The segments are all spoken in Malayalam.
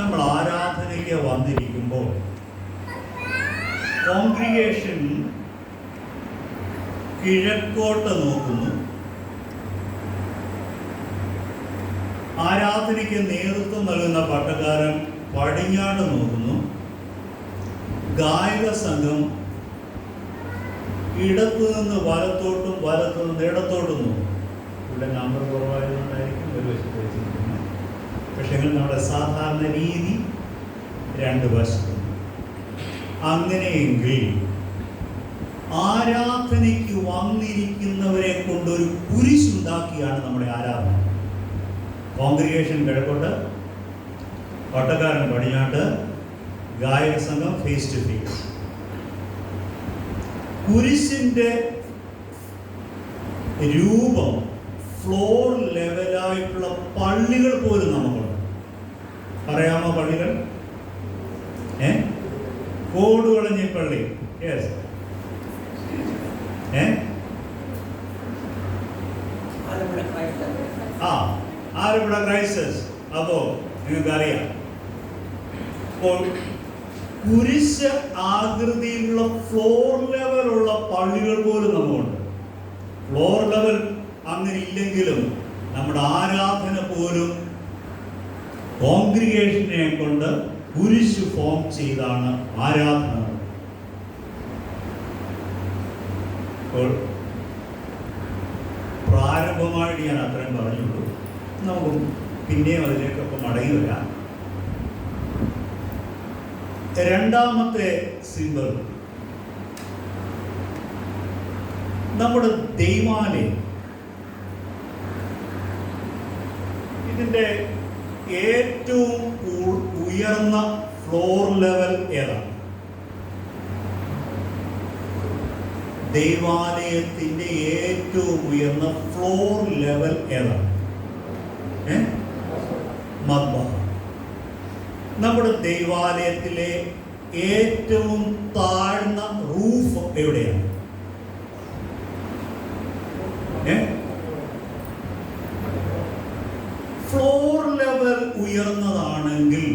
നമ്മൾ ആരാധനയ്ക്ക് വന്നിരിക്കുമ്പോൾ കോൺഗ്രിഗേഷൻ കിഴക്കോട്ട് നോക്കുന്നു. ആരാധനയ്ക്ക് നേതൃത്വം നൽകുന്ന പട്ടക്കാരൻ പടിഞ്ഞാട്ട് നോക്കുന്നു. ഗായക സംഘം ഇടത്തു നിന്ന് വലത്തോട്ടും വലത്തു നിന്ന് ഇടത്തോട്ടും നോക്കും. ഇവിടെ നമ്പർ കുറവായതുകൊണ്ടായിരിക്കും ഒരു വശത്ത് വെച്ചിരിക്കുന്നത്. പക്ഷേ നമ്മുടെ സാധാരണ രീതി രണ്ട് വശത്തും. അങ്ങനെയെങ്കിൽ ആരാധനയ്ക്ക് വന്നിരിക്കുന്നവരെ കൊണ്ടൊരു കുരിശുണ്ടാക്കിയാണ് നമ്മുടെ ആരാധന. കോൺഗ്രിഗേഷൻ കിഴക്കോട്ട്, പട്ടക്കാരൻ പടിഞ്ഞാട്ട്, ഗായക സംഘം ഫേസ് ടു ഫേസ്. കുരിശിന്റെ രൂപം ഫ്ലോർ ലെവലായിട്ടുള്ള പള്ളികൾ പോലും നമുക്കുണ്ട്. പറയാമോ പള്ളികൾ? കോടുകളഞ്ഞി പള്ളി, യെസ്. ആലപ്പുഴ ക്രൈസ്റ്റേഴ്സ്, അപ്പോ നിങ്ങൾക്കറിയാം. അപ്പോൾ കുരിശ് ആകൃതിയിലുള്ള ഫ്ലോർ ലെവലുള്ള പള്ളികൾ പോലും നമുക്കുണ്ട്. ഫ്ലോർ ലെവൽ അങ്ങനെ ഇല്ലെങ്കിലും നമ്മുടെ ആരാധന പോലും കോൺഗ്രിഗേഷനെ കൊണ്ട് കുരിശ് ഫോം ചെയ്താണ് ആരാധന. അപ്പോൾ പ്രാരംഭമായിട്ട് ഞാൻ അത്രയും പറഞ്ഞുള്ളൂ. നമുക്ക് പിന്നെയും അതിലേക്കൊക്കെ മടങ്ങി വരാം. രണ്ടാമത്തെ സിംബൽ നമ്മുടെ ദൈവാലയം. ഇതിന്റെ ഏറ്റവും ഉയർന്ന ഫ്ലോർ ലെവൽ ഏതാണ്? ദൈവാലയത്തിന്റെ ഏറ്റവും ഉയർന്ന ഫ്ലോർ ലെവൽ ഏതാണ്? മദ്ബഹ. നമ്മുടെ ദൈവാലയത്തിലെ ഏറ്റവും താഴ്ന്ന റൂഫ് എവിടെയാണ്? ഫ്ലോർ ലെവൽ ഉയർന്നതാണെങ്കിൽ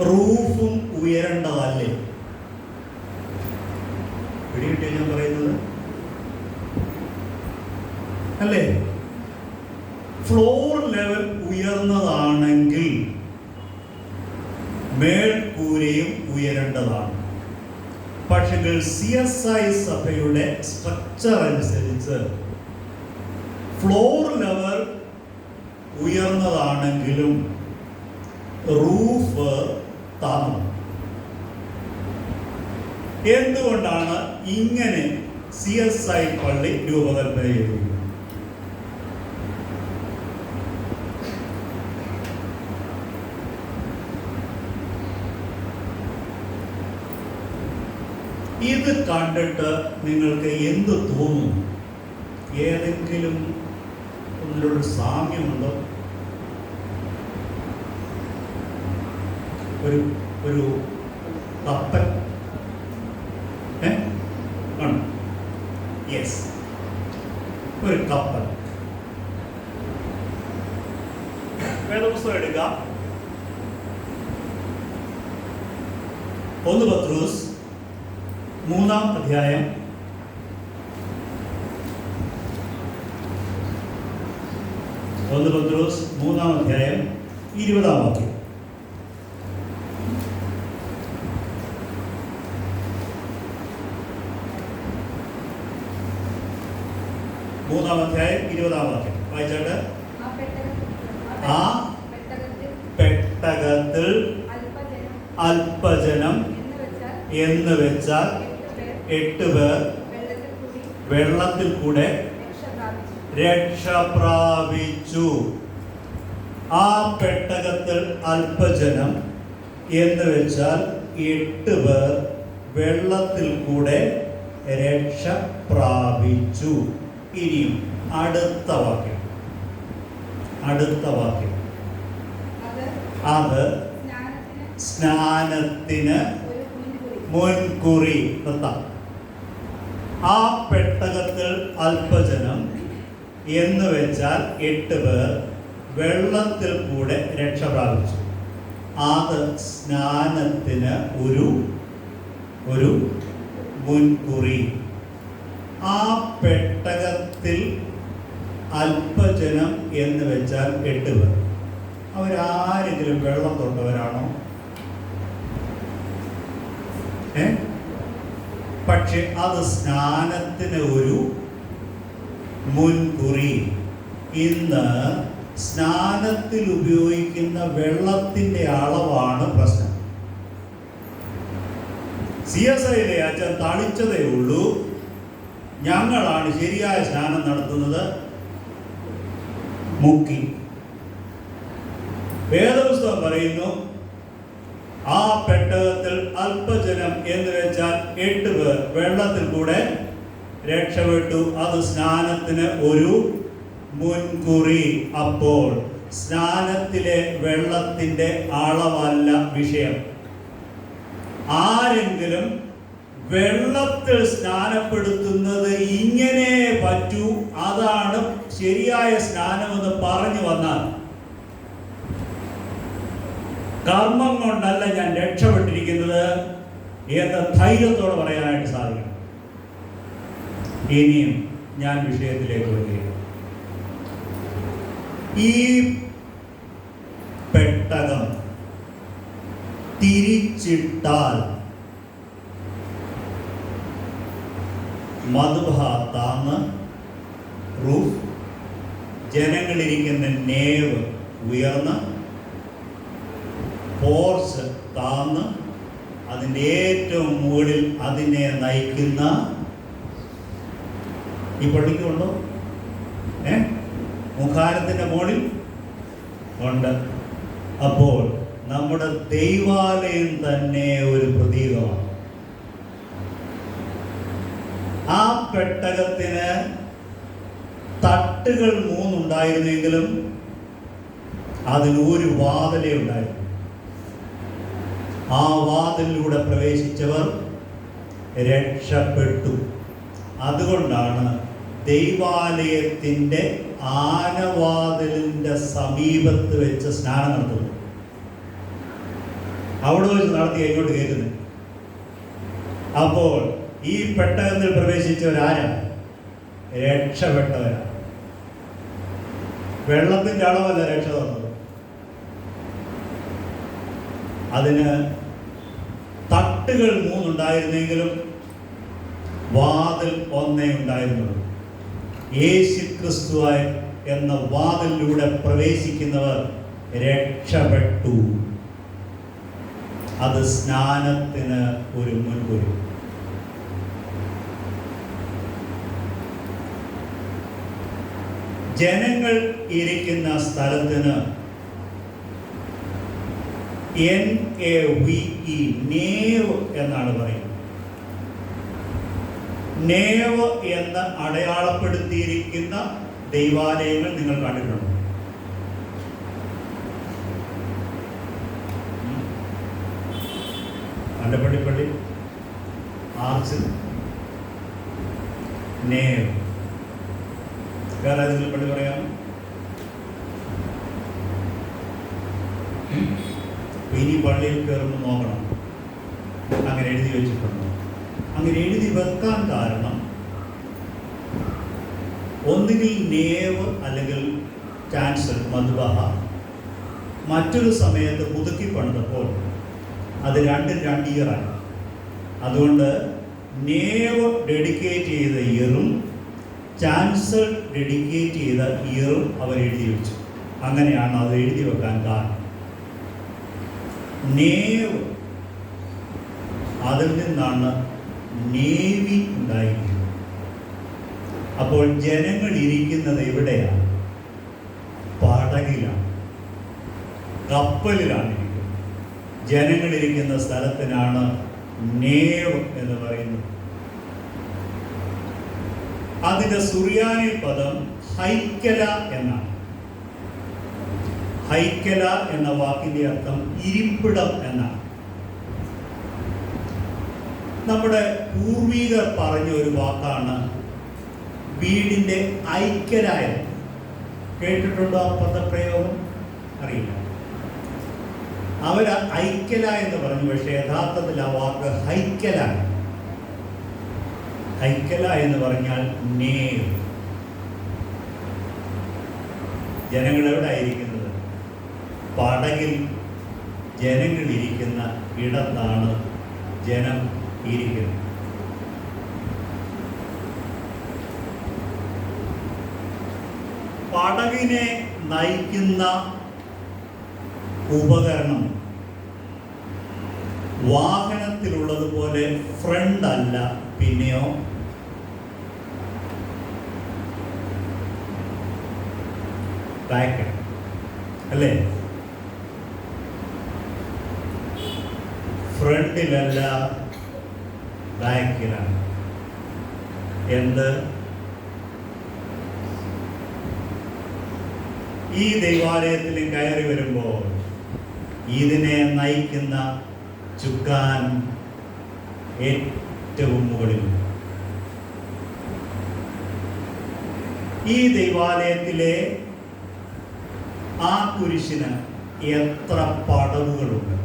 റൂഫും ഉയരേണ്ടതല്ലേ? പിടികിട്ടിയ ഞാൻ പറയുന്നത് അല്ലേ? ഫ്ലോർ ലെവൽ ഉയർന്നതാണെങ്കിൽ മേൽക്കൂരയും ഉയരേണ്ടതാണ്. പക്ഷേ CSI സഭയുടെ സ്ട്രക്ചർ അനുസരിച്ച് ഫ്ലോർ ലെവൽ ഉയർന്നതാണെങ്കിലും റൂഫ് താഴ്ന്നു. എന്തുകൊണ്ടാണ് ഇങ്ങനെ CSI പള്ളി രൂപകൽപ്പന ചെയ്തിരിക്കുന്നത്? ഇത് കണ്ടിട്ട് നിങ്ങൾക്ക് എന്ത് തോന്നും? ഏതെങ്കിലും ഒന്നിലൊരു സാമ്യമുണ്ടോ? ഒരു കപ്പൽ ആണ്. യെസ്, ഒരു കപ്പൽ. വേദപുസ്തകം എടുക്കാം. 1 പത്രോസ് 3-ാം അധ്യായം 1 പത്രോസ് 3-ാം അധ്യായം 20-ാം വാക്യം. വായിച്ചാട്ട്. ആ പെട്ടകത്തിൽ അല്പജനം എന്ന് വെച്ചാൽ 8 പേർ വെള്ളത്തിൽ കൂടെ രക്ഷ പ്രാപിച്ചു. ആ പെട്ടകത്തിൽ അല്പജനം എന്ന് വെച്ചാൽ 8 പേർ വെള്ളത്തിൽ കൂടെ രക്ഷ പ്രാപിച്ചു. ഇനിയും അടുത്ത വാക്യം. അത് സ്നാനത്തിന് മുൻകുറി. ആ പെട്ടകത്തിൽ അല്പജനം എന്ന് വെച്ചാൽ 8 പേർ വെള്ളത്തിൽ കൂടെ രക്ഷ പ്രാപിച്ചു. അത് സ്നാനത്തിന് ഒരു മുൻകുറി. ആ പെട്ടകത്തിൽ അല്പജനം എന്ന് വെച്ചാൽ 8 പേർ. അവരാരെങ്കിലും വെള്ളം തൊട്ടവരാണോ? പക്ഷെ അത് സ്നാനത്തിന് ഒരു മുൻകുറി. ഇന്ന് സ്നാനത്തിൽ ഉപയോഗിക്കുന്ന വെള്ളത്തിന്റെ അളവാണ് പ്രശ്നം. CSIയിലെ അച്ഛൻ തളിച്ചതേ ഉള്ളൂ, ഞങ്ങളാണ് ശരിയായ സ്നാനം നടത്തുന്നത് മുക്കി. വേദപുസ്തകം പറയുന്നു ആ പെട്ടകത്തിൽ അല്പജനം എന്ന് വെച്ചാൽ 8 പേർ വെള്ളത്തിൽ കൂടെ രക്ഷപ്പെട്ടു. അത് സ്നാനത്തിന് ഒരു മുൻകുറി. അപ്പോൾ സ്നാനത്തിലെ വെള്ളത്തിന്റെ അളവല്ല വിഷയം. ആരെങ്കിലും വെള്ളത്തിൽ സ്നാനപ്പെടുത്തുന്നത് ഇങ്ങനെ പറ്റൂ, അതാണ് ശരിയായ സ്നാനമെന്ന് പറഞ്ഞു വന്നാൽ, കർമ്മം കൊണ്ടല്ല ഞാൻ രക്ഷപ്പെട്ടിരിക്കുന്നത് എന്ന് ധൈര്യത്തോടെ പറയാനായിട്ട് സാധിക്കണം. ഇനിയും ഞാൻ വിഷയത്തിലേക്ക് വരികയാണ്. ഈ പെട്ടകം തിരിച്ചിട്ടാൽ മധുഭാഗത്താന്ന് റൂഫ്, ജനങ്ങളിരിക്കുന്ന നേവ് ഉയർന്ന്, ഫോർസ് താന്ന്, അതിൻ്റെ ഏറ്റവും മുകളിൽ അതിനെ നയിക്കുന്ന ഈ പള്ളിക്കുണ്ടോ? മുഖാരത്തിൻ്റെ മുകളിൽ ഉണ്ട്. അപ്പോൾ നമ്മുടെ ദൈവാലയം തന്നെ ഒരു പ്രതീകമാണ്. ആ പെട്ടകത്തിന് തട്ടുകൾ 3 ഉണ്ടായിരുന്നെങ്കിലും അതിന് ഒരു വാതിലേ ഉണ്ടായിരുന്നു. ആ വാതിലിലൂടെ പ്രവേശിച്ചവർ രക്ഷപ്പെട്ടു. അതുകൊണ്ടാണ് ദൈവാലയത്തിൻ്റെ ആനവാതിലിൻ്റെ സമീപത്ത് വെച്ച് സ്നാനം നടത്തുന്നത്. അവിടെ വെച്ച് നടത്തി ഇങ്ങോട്ട് കയറ്റുന്നത്. അപ്പോൾ ഈ പെട്ടകത്തിൽ പ്രവേശിച്ചവരാരാണ്? രക്ഷപ്പെട്ടവരാണ്. വെള്ളത്തിൻ്റെ അളവല്ല രക്ഷ തന്നത്. അതിന് തട്ടുകൾ 3 ഉണ്ടായിരുന്നെങ്കിലും വാതിൽ 1 ഉണ്ടായിരുന്നുള്ളൂ. യേശുക്രിസ്തു എന്ന വാതിലിലൂടെ പ്രവേശിക്കുന്നവർ രക്ഷപ്പെട്ടു. അത് സ്നാനത്തിന് ഒരു മുൻകുറി. ജനങ്ങൾ ഇരിക്കുന്ന സ്ഥലത്തിന് NAVE നേവ് എന്നാണ് പറയുന്നത്. നേവ് എന്ന് അടയാളപ്പെടുത്തിയിരിക്കുന്ന ദൈവാലയങ്ങൾ നിങ്ങൾ കണ്ടിട്ടുണ്ടോ? അണ്ടപ്പള്ളിപ്പള്ളി ആർച്ച് നേവ്. വേറെ ഏതെങ്കിലും പള്ളി പറയാമോ? ഇനി പള്ളിയിൽ കയറുമ്പോൾ നോക്കണം, അങ്ങനെ എഴുതി വെച്ചിട്ടുണ്ടോ? അങ്ങനെ എഴുതി വെക്കാൻ കാരണം ഒന്നുകിൽ നേവ് അല്ലെങ്കിൽ ചാൻസൽ മധുബഹ മറ്റൊരു സമയത്ത് പുതുക്കി പണിതപ്പോൾ അത് 2 ഇയറായി. അതുകൊണ്ട് നേവ് ഡെഡിക്കേറ്റ് ചെയ്ത ഇയറും ചാൻസൽ ഡെഡിക്കേറ്റ് ചെയ്ത ഇയറും അവർ എഴുതി വെച്ചു. അങ്ങനെയാണ് അത് എഴുതി വെക്കാൻ കാരണം. നേവ്, അതിൽ നിന്നാണ് നേവി ഉണ്ടായിരിക്കുന്നത്. അപ്പോൾ ജനങ്ങൾ ഇരിക്കുന്നത് എവിടെയാണ്? പടകിലാണ്, കപ്പലിലാണ് ഇരിക്കുന്നത്. ജനങ്ങളിരിക്കുന്ന സ്ഥലത്തിനാണ് നേവ് എന്ന് പറയുന്നത്. അതിൻ്റെ സുറിയാനി പദം ഹൈക്കല എന്നാണ്. ഹൈക്കല എന്ന വാക്കിൻ്റെ അർത്ഥം ഇരിപ്പിടം എന്നാണ്. നമ്മുടെ പൂർവികർ പറഞ്ഞ ഒരു വാക്കാണ് വീടിൻ്റെ ഐക്യരായത്. കേട്ടിട്ടുണ്ടോ ആ പദപ്രയോഗം? അറിയില്ല. അവർ ഐക്യല എന്ന് പറഞ്ഞു, പക്ഷേ യഥാർത്ഥത്തിൽ ആ വാക്ക് ഹൈക്കലാണ്. ഹൈക്കല എന്ന് പറഞ്ഞാൽ നേർ. ജനങ്ങൾ എവിടെ ആയിരിക്കുന്നത്? പടകിൽ ജനങ്ങൾ ഇരിക്കുന്ന ഇടത്താണ് ജനം ഇരിക്കുന്നത്. പടകിനെ നയിക്കുന്ന ഉപകരണം വാഹനത്തിലുള്ളതുപോലെ ഫ്രണ്ട് അല്ല, പിന്നെയോ ബാക്ക് അല്ലേ? ഫ്രണ്ടിലല്ല, ബാക്കിലാണ്. എന്ത്? ഈ ദൈവാലയത്തിൽ കയറി വരുമ്പോൾ ഇതിനെ നയിക്കുന്ന ചുക്കാൻ ഏറ്റവും മുകളിൽ. ഈ ദൈവാലയത്തിലെ ആ കുരിശിന് എത്ര പടവുകളുണ്ട്?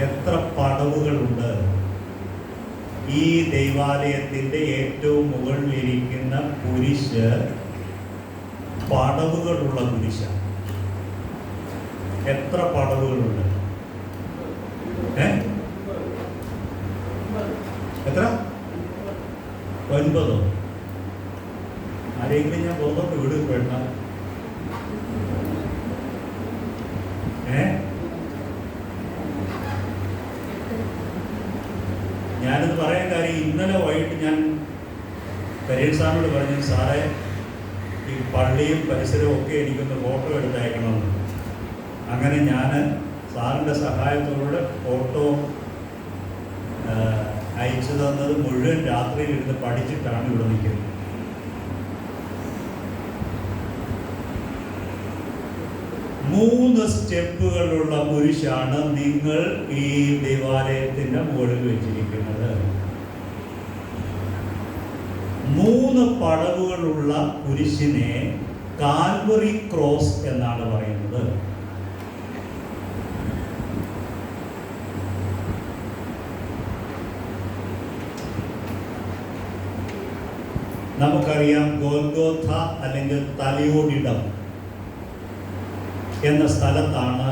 എത്ര പടവുകളുണ്ട്? ഈ ദൈവാലയത്തിൻ്റെ ഏറ്റവും മുകളിലിരിക്കുന്ന കുരിശ് പടവുകളുള്ള കുരിശാണ്. എത്ര പടവുകളുണ്ട്? എത്ര? 9. ആരെങ്കിലും ഞാൻ പുറത്തോട്ട് വീട് വേണ്ട. ഞാനിത് പറയാൻ കാര്യം, ഇന്നലെ വൈകിട്ട് ഞാൻ കരീം സാറിനോട് പറഞ്ഞു, സാറേ ഈ പള്ളിയും പരിസരവും ഒക്കെ എനിക്കൊന്ന് ഫോട്ടോ എടുത്തയക്കണമെന്ന്. അങ്ങനെ ഞാൻ സാറിൻ്റെ സഹായത്തോടെ ഫോട്ടോ അയച്ചു തന്നത് മുഴുവൻ രാത്രിയിൽ ഇരുന്ന് പഠിച്ചിട്ടാണ് ഇവിടെ നിൽക്കുന്നത്. മൂന്ന് സ്റ്റെപ്പുകളുള്ള കുരിശാണ് നിങ്ങൾ ഈ ദേവാലയത്തിൻ്റെ മുകളിൽ വെച്ചിരിക്കുന്നത്. 3 പടവുകളുള്ള കുരിശിനെ കാൽവറി ക്രോസ് എന്നാണ് പറയുന്നത്. നമുക്കറിയാം, ഗോൽഗോഥ അല്ലെങ്കിൽ തലയോടിടം എന്ന സ്ഥലത്താണ്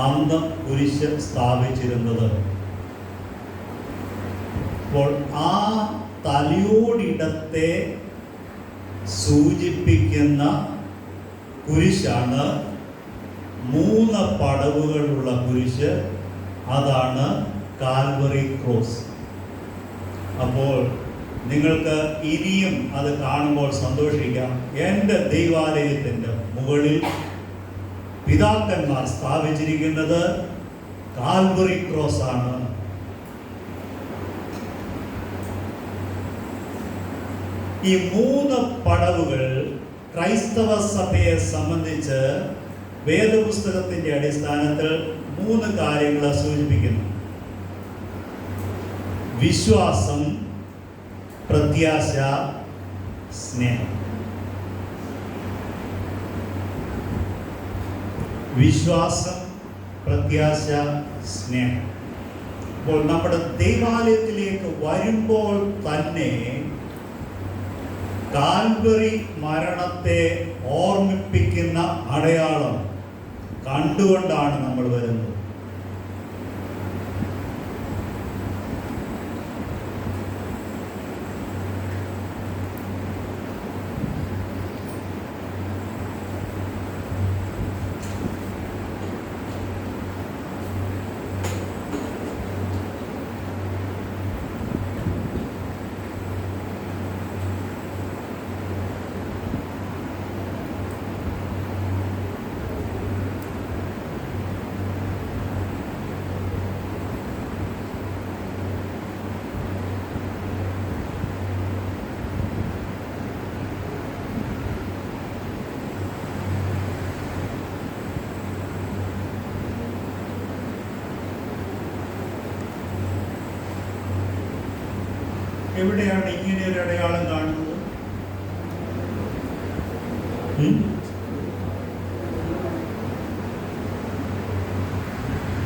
അന്ന് കുരിശ് സ്ഥാപിച്ചിരുന്നത്. അപ്പോൾ ആ തലയോടിടത്തെ സൂചിപ്പിക്കുന്ന കുരിശാണ് 3 പടവുകളുള്ള കുരിശ്. അതാണ് കാൽവറി ക്രോസ്. അപ്പോൾ നിങ്ങൾക്ക് ഇനിയും അത് കാണുമ്പോൾ സന്തോഷിക്കാം. എൻ്റെ ദൈവാലയത്തിൻ്റെ മുകളിൽ പിതാക്കന്മാർ സ്ഥാപിച്ചിരിക്കുന്നത് കാൽവറി ക്രോസ് ആണ്. ഈ 3 പടവുകൾ ക്രൈസ്തവ സഭയെ സംബന്ധിച്ച് വേദപുസ്തകത്തിൻ്റെ അടിസ്ഥാനത്തിൽ 3 കാര്യങ്ങളെ സൂചിപ്പിക്കുന്നു: വിശ്വാസം, പ്രത്യാശ, സ്നേഹം. വിശ്വാസം, പ്രത്യാശ, സ്നേഹം. അപ്പോൾ നമ്മുടെ ദൈവാലയത്തിലേക്ക് വരുമ്പോൾ തന്നെ കാൽവറി മരണത്തെ ഓർമ്മിപ്പിക്കുന്ന അടയാളം കണ്ടുകൊണ്ടാണ് നമ്മൾ വരുന്നത്. എവിടെയാണ് ഇങ്ങനെ ഒരു അടയാളം കാണുന്നത്?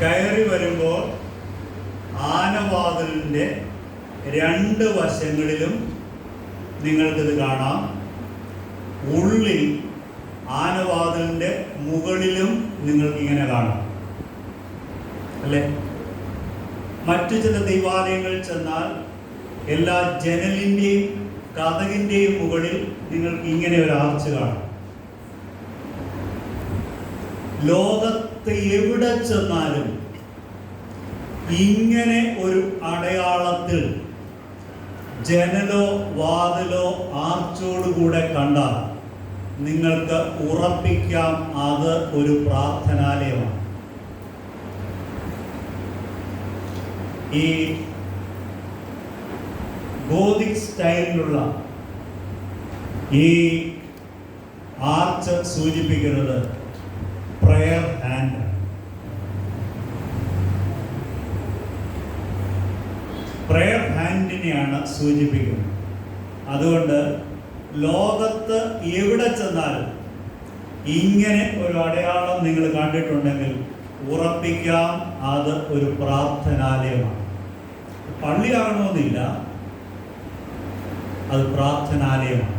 കയറി വരുമ്പോൾ ആനവാതിലിൻ്റെ രണ്ട് വശങ്ങളിലും നിങ്ങൾക്കിത് കാണാം. ഉള്ളിൽ ആനവാതിലിൻ്റെ മുകളിലും നിങ്ങൾക്കിങ്ങനെ കാണാം, അല്ലേ? മറ്റു ചില ദൈവാലയങ്ങളിൽ ചെന്നാൽ എല്ലാ ജനലിൻ്റെയും കതകിൻ്റെയും മുകളിൽ നിങ്ങൾക്ക് ഇങ്ങനെ ഒരു ആർച്ച് കാണാം. ലോകത്ത് എവിടെ ചെന്നാലും ഇങ്ങനെ ഒരു അടയാളത്തിൽ ജനലോ വാതിലോ ആർച്ചോടുകൂടെ കണ്ടാൽ നിങ്ങൾക്ക് ഉറപ്പിക്കാം അത് ഒരു പ്രാർത്ഥനാലയമാണ്. ഈ ഗോതിക് സ്റ്റൈലിലുള്ള ഈ ആർച്ച് സൂചിപ്പിക്കുന്നത് പ്രയർ ഹാൻഡ്. പ്രയർ ഹാൻഡിനെയാണ് സൂചിപ്പിക്കുന്നത്. അതുകൊണ്ട് ലോകത്ത് എവിടെ ചെന്നാലും ഇങ്ങനെ ഒരു അടയാളം നിങ്ങൾ കണ്ടിട്ടുണ്ടെങ്കിൽ ഉറപ്പിക്കാം അത് ഒരു പ്രാർത്ഥനാലയമാണ്. പള്ളിയാകണമെന്നില്ല, അത് പ്രാർത്ഥനാലയമാണ്.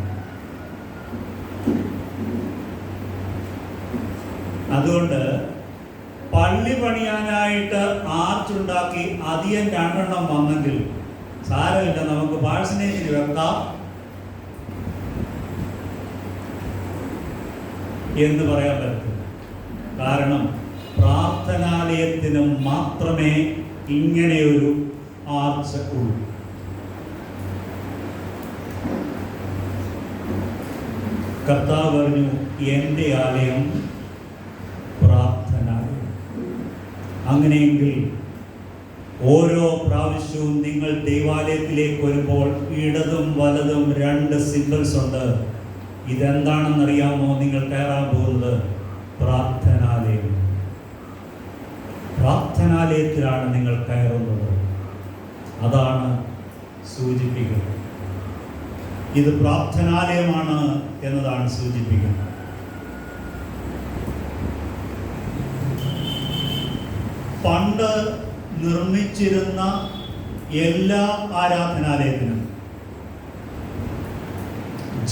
അതുകൊണ്ട് പള്ളി പണിയാനായിട്ട് ആർച്ചുണ്ടാക്കി അധികം 2 എണ്ണം വന്നെങ്കിൽ സാരമില്ല, നമുക്ക് പാഴ്സനേജിന് വെക്കാം എന്ന് പറയാൻ പറ്റും. കാരണം പ്രാർത്ഥനാലയത്തിന് മാത്രമേ ഇങ്ങനെയൊരു ആർച്ച് ഉള്ളൂ. കർത്താവ് പറഞ്ഞു, എൻ്റെ ആലയം പ്രാർത്ഥനാലയം. അങ്ങനെയെങ്കിൽ ഓരോ പ്രാവശ്യവും നിങ്ങൾ ദൈവാലയത്തിലേക്ക് വരുമ്പോൾ ഇടതും വലതും 2 സിംബൽസ് ഉണ്ട്. ഇതെന്താണെന്നറിയാമോ? നിങ്ങൾ കയറാൻ പോകുന്നത് പ്രാർത്ഥനാലയം. പ്രാർത്ഥനാലയത്തിലാണ് നിങ്ങൾ കയറുന്നത്. അതാണ് സൂചിപ്പിക്കുന്നത്. ഇത് പ്രാർത്ഥനാലയമാണ് എന്നതാണ് സൂചിപ്പിക്കുന്നത്. പണ്ട് നിർമ്മിച്ചിരുന്ന എല്ലാ ആരാധനാലയത്തിനും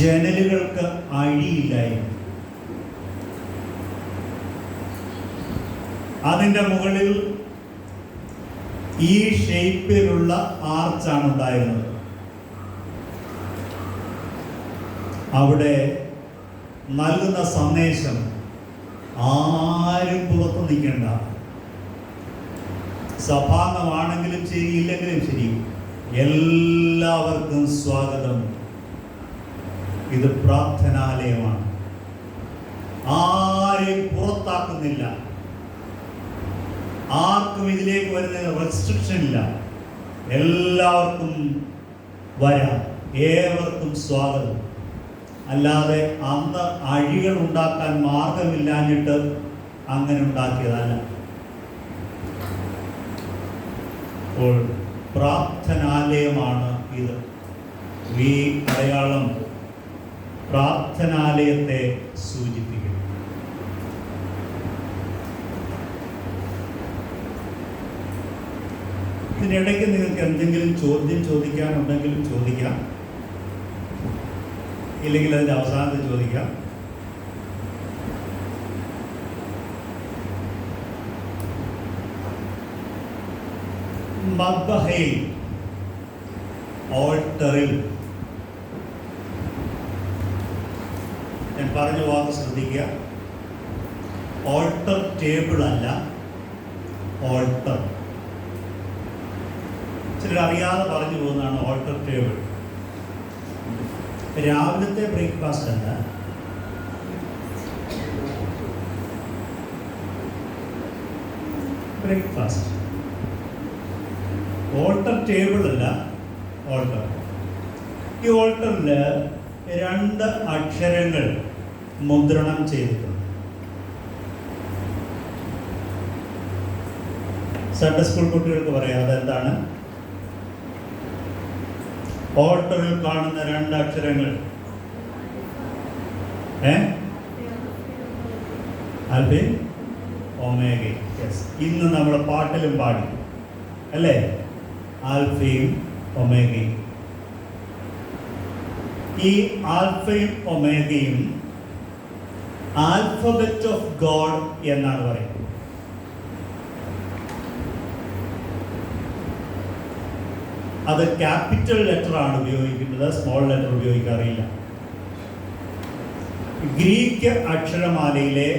ജനലുകൾക്ക് അഴിയില്ലായിരുന്നു. അതിൻ്റെ മുകളിൽ ഈ ഷേപ്പിലുള്ള ആർച്ചാണ് ഉണ്ടായിരുന്നത്. അവിടെ നൽകുന്ന സന്ദേശം ആരും പുറത്തു നിൽക്കേണ്ട, സഭാംഗമാണെങ്കിലും ശരി ഇല്ലെങ്കിലും ശരി എല്ലാവർക്കും സ്വാഗതം. ഇത് പ്രാർത്ഥനാലയമാണ്. ആരെയും പുറത്താക്കുന്നില്ല, ആർക്കും ഇതിലേക്ക് വരുന്ന റെസ്ട്രിക്ഷൻ ഇല്ല. എല്ലാവർക്കും വരാം, ഏവർക്കും സ്വാഗതം. അല്ലാതെ അന്ന് അഴികൾ ഉണ്ടാക്കാൻ മാർഗമില്ലാഞ്ഞിട്ട് അങ്ങനെ ഉണ്ടാക്കിയതല്ല. അപ്പോൾ പ്രാർത്ഥനാലയമാണ് ഇത്. ഈ അടയാളം പ്രാർത്ഥനാലയത്തെ സൂചിപ്പിക്കുന്നു. ഇതിനിടയ്ക്ക് നിങ്ങൾക്ക് എന്തെങ്കിലും ചോദ്യം ചോദിക്കാനുണ്ടെങ്കിലും ചോദിക്കാം, ഇല്ലെങ്കിൽ അതിൻ്റെ അവസാനത്തിൽ ചോദിക്കാം. മദ്ബഹയിൽ ഓൾട്ടറിൽ ഞാൻ പറഞ്ഞ വാക്ക് ശ്രദ്ധിക്കുക. ഓൾട്ടർ ടേബിൾ അല്ല, ഓൾട്ടർ. ചിലർ അറിയാതെ പറഞ്ഞു പോകുന്നതാണ് ഓൾട്ടർ ടേബിൾ. രാവിലത്തെ ബ്രേക്ക്ഫാസ്റ്റ് അല്ല, ബ്രേക്ക്ഫാസ്റ്റ്. ഓൾട്ടർ ടേബിൾ അല്ല, ഓൾട്ടർ. ഈ ഓൾട്ടറിൽ 2 അക്ഷരങ്ങൾ മുദ്രണം ചെയ്തിട്ടുണ്ട്. സൺഡേ സ്കൂൾ കുട്ടികൾക്ക് പറയാം അതെന്താണ്. ഓൾട്ടറിൽ കാണുന്ന 2 അക്ഷരങ്ങൾ ആൽഫയും ഒമേഗയും. യെസ്, ഇന്ന് നമ്മൾ പാട്ടിലും പാടി അല്ലേ, ആൽഫയും ഒമേഗയും. ഈ ആൽഫയും ഒമേഗയും ആൽഫബറ്റ് ഓഫ് ഗോഡ് എന്നാണ് പറയുന്നത്. അത് ക്യാപിറ്റൽ ലെറ്റർ ആണ് ഉപയോഗിക്കുന്നത്, സ്മോൾ ലെറ്റർ ഉപയോഗിക്കാറില്ല. ഗ്രീക്ക് അക്ഷരമാലയിലെ